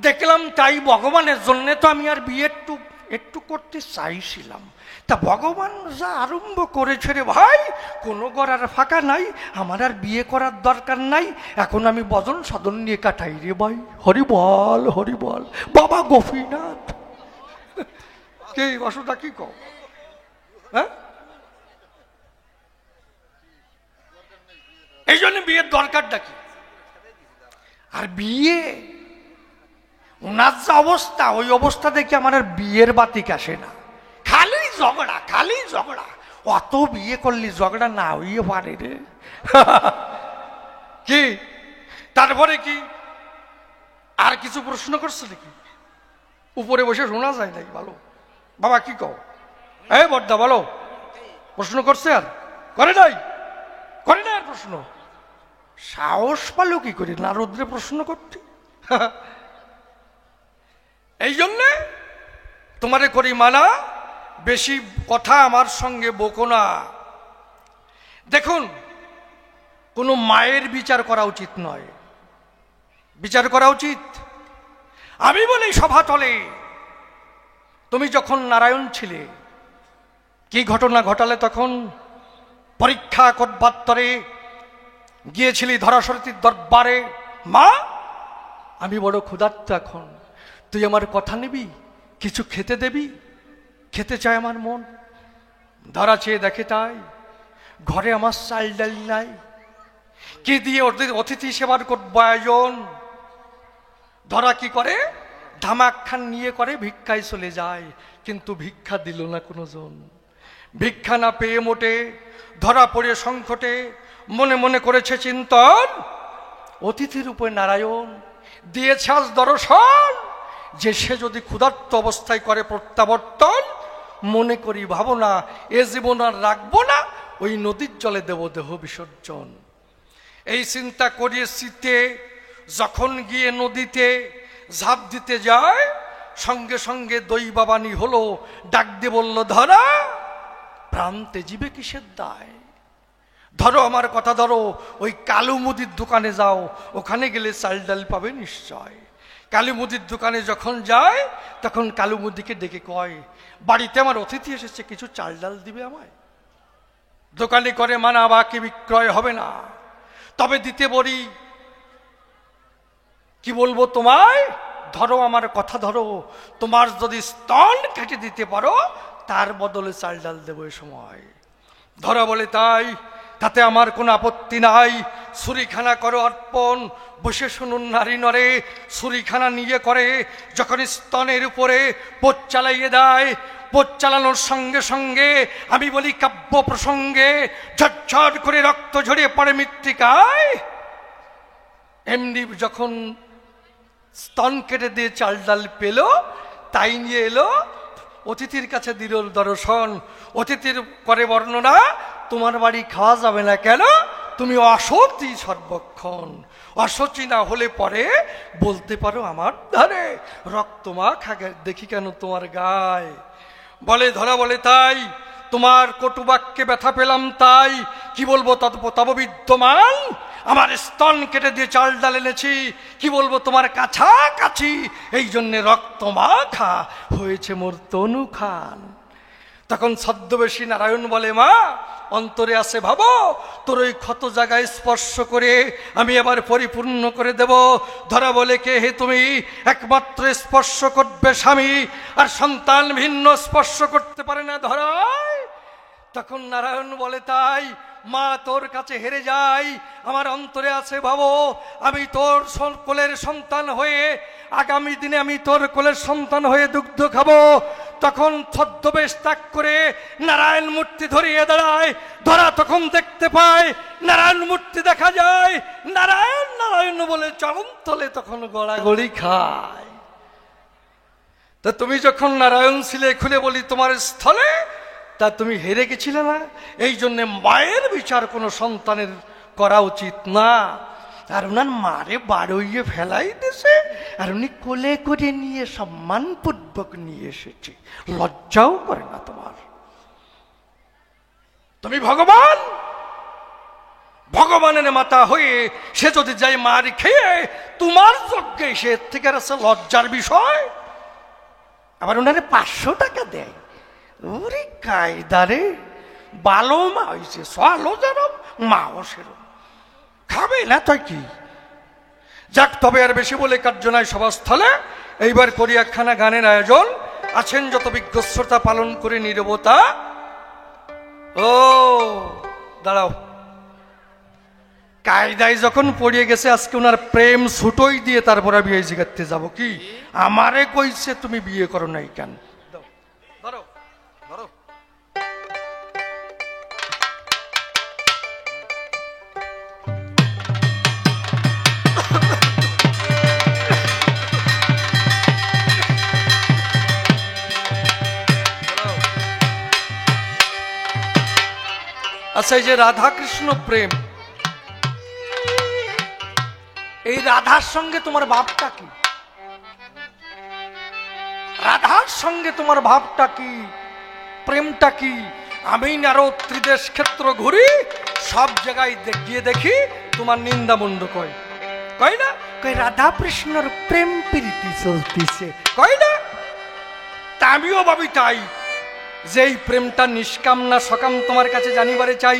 দেখলাম তাই ভগবানের জন্য তো আমি আর বিয়ে একটু করতে চাইছিলাম। তা ভগবান যা আরম্ভ করেছে রে ভাই, কোনো গড়ার ফাঁকা নাই, আমার আর বিয়ে করার দরকার নাই, এখন আমি ভজন সাধন নিয়ে কাটাই রে ভাই। হরি বল বাবা গোপীনাথ। কে বাসুদা কি কও? হ্যাঁ, এই জন্য বিয়ের দরকারটা কি? আর বিয়ে, ওনার যে অবস্থা, ওই অবস্থা দেখে আমার আর বিয়ের বাতিক আসে না। খালি ঝগড়া। অত বিয়ে করলি ঝগড়া না হইয়ে পারে রে। কি তারপরে কি আর কিছু প্রশ্ন করছে নাকি? উপরে বসে শোনা যায় নাই। ভালো বাবা কি কও? এই বড়দা বলো, প্রশ্ন করছে? আর করে নাই আর প্রশ্ন? সাহস পালো কি করে নারদরে প্রশ্ন করতে? এই জন্যে তোমারে করি মানা, বেশি কথা আমার সঙ্গে বকো না। দেখুন, কোনো মায়ের বিচার করা উচিত নয়, বিচার করা উচিত। আমি বলি সভাতলে, তুমি যখন নারায়ণ ছিলে, কি ঘটনা ঘটালে? তখন পরীক্ষা করবাত্তরে গিয়েছিলি ধরাশরীর দরবারে, মা আমি বড় ক্ষুধার্ত, এখন তুই আমার কথা নিবি, কিছু খেতে দেবি? খেতে চায় আমার মন। ধরা চেয়ে দেখে তাই ঘরে আমার চাল ডাল নাই, কি দিয়ে অতিথি সেবার করবো আয়োজন? ধরা কি করে? ধামাকখান নিয়ে করে ভিক্ষায় চলে যায়, কিন্তু ভিক্ষা দিল না কোনো জন। ভিক্ষা না পেয়ে মোটে ধরা পড়ে সংকটে মনে মনে করেছে চিন্তন, অতিথির উপরে নারায়ণ দিয়েছে আজ দর্শন, যে সে যদি ক্ষুধার্ত অবস্থায় করে প্রত্যাবর্তন, মনে করি ভাবনা এ জীবন আর রাখবো না, ওই নদীর জলে দেব দেহ বিসর্জন। এই চিন্তা করিয়ে শীতে যখন গিয়ে নদীতে ঝাঁপ দিতে যায়, সঙ্গে সঙ্গে দৈবাবানী হলো, ডাক দিয়ে বলল, ধরা প্রান্তে জীবে কিসের দায়? ধরো আমার কথা ধরো, ওই কালু মুদির দোকানে যাও, ওখানে গেলে চাল ডাল পাবে নিশ্চয়। কালী মুদির দোকানে যখন যায়, তখন কালু মুদিকে ডেকে কয়, বাড়িতে আমার অতিথি এসেছে, কিছু চাল ডাল দিবে আমায়? দোকানে করে মানা, বাকি বিক্রয় হবে না, তবে দিতে বলি। কি বলবো তোমায়? ধরো আমার কথা ধরো, তোমার যদি স্তন কেটে দিতে পারো, তার বদলে চাল ডাল দেবো এ সময়। ধরা বলে, তাই তাতে আমার কোনো আপত্তি নাই, ছুরিখানা করো অর্পণ, বসে শুনুন নারী নরে, ছুরিখানা নিয়ে করে যখন স্তনের উপরে পোত চালাইয়ে দেয়, পোত চালানোর সঙ্গে সঙ্গে আমি বলি কাব্য প্রসঙ্গে ঝরঝর করে রক্ত ঝরিয়ে পড়ে মৃত্তিকায়। এমনি যখন স্তন কেটে দিয়ে চাল ডাল পেল, তাই নিয়ে এলো অতিথির কাছে দিল দর্শন। অতিথির করে বর্ণনা, তোমার বাড়ি খাওয়া যাবে না কেন? তুমি অসতী সর্বক্ষণ। অসচি না হলে পরে বলতে পারো আমার ধারে রক্তমা খাগে দেখি কেন তোমার গায়ে। বলে ধরা বলে তাই, তোমার কটুবাক্যে ব্যথা পেলাম তাই, কি বলবো তব বিদ্যমান, আমার স্তন কেটে দিয়ে চাল ডাল এনেছি, কি বলবো তোমার কাছাকাছি, এই জন্যে রক্তমাখা হয়েছে মোর তনু খান। তখন ছদ্মবেশী নারায়ণ বলে, মা অন্তরে আছে ভাবো, তোর ওই ক্ষত জায়গায় স্পর্শ করে আমি এবার পরিপূর্ণ করে দেব। ধরা বলে, কে হে তুমি? একমাত্র স্পর্শ করবে স্বামী, আর সন্তান ভিন্ন স্পর্শ করতে পারে না ধরায়। তখন নারায়ণ বলে, তাই মা তোর কাছে হেরে যাই, আমার অন্তরে আছে ভাবো, আমি তোর কোলের সন্তান হয়ে আগামী দিনে আমি তোর কোলের সন্তান হয়ে দুগ্ধ খাবো। তখন ছদ্মবেশ ত্যাগ করে নারায়ণ মূর্তি ধরিয়ে দাঁড়ায়। ধরা তখন দেখতে পায় নারায়ণ মূর্তি দেখা যায়, নারায়ণ নারায়ণ বলে চরণ তলে তখন গড়াগড়ি খায়। তা তুমি যখন নারায়ণ ছিলে, খুলে বলি তোমার স্থলে, তা তুমি হেরে গেছিলে না? এই জন্যে মায়ের বিচার কোনো সন্তানের করা উচিত না। আর ওনার মারে বাড়ইয়ে ফেলাই দিছে, আর উনি কোলে করে নিয়ে সম্মানপূর্বক নিয়ে এসেছে, লজ্জাও করে না তোমার। তুমি ভগবান, ভগবানের মাতা হয়ে সে যদি যায় মার খেয়ে তোমার যজ্ঞে, সে থেকে আছে লজ্জার বিষয়। আবার ওনারে 500 টাকা দেয়। ওরে কায়দারে, বালো মা হয়েছে, সালো যেরম মাও সেরম, খাবে না তাই কি। যাক, তবে আর বেশি বলে কার্য নাই সভাস্থলে। এইবার করি একখানা গানের আয়োজন। আছেন যত বিজ্ঞ শ্রোতা, পালন করে নীরবতা। ও দাঁড়াও, কায়দায় যখন পড়িয়ে গেছে, আজকে ওনার প্রেম ছুটোই দিয়ে তারপর আমি এই জিগাতে যাবো কি? আমারে কইছে তুমি বিয়ে করো নাই কেন? ধরো ধরো। আচ্ছা, এই যে রাধা কৃষ্ণ প্রেম, এই রাধার সঙ্গে তোমার ভাবটা কি? রাধার সঙ্গে তোমার ভাবটা কি, প্রেমটা কি? আমি নারো ত্রিদেশ ক্ষেত্র ঘুরি, সব জায়গায় গিয়ে দেখি তোমার নিন্দামন্দ কয়, কয় না? কয় রাধা কৃষ্ণর প্রেম প্রীতি চলতেছে, কয় না? তা আমিও ভাবি তাই, যে এই প্রেমটা নিষ্কাম না সকাম তোমার কাছে জানিবারে চাই।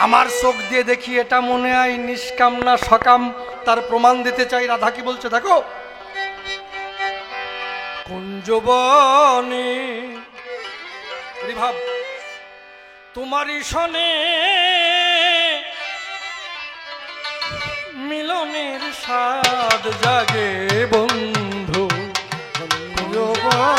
আমার চোখ দিয়ে দেখি এটা মনে হয় নিষ্কাম না সকাম, তার প্রমাণ দিতে চাই। রাধা কি বলছে দেখো, কুঞ্জবনে ভাব তোমারই সনে মিলনের স্বাদ জাগে বন্ধু, কুঞ্জবনে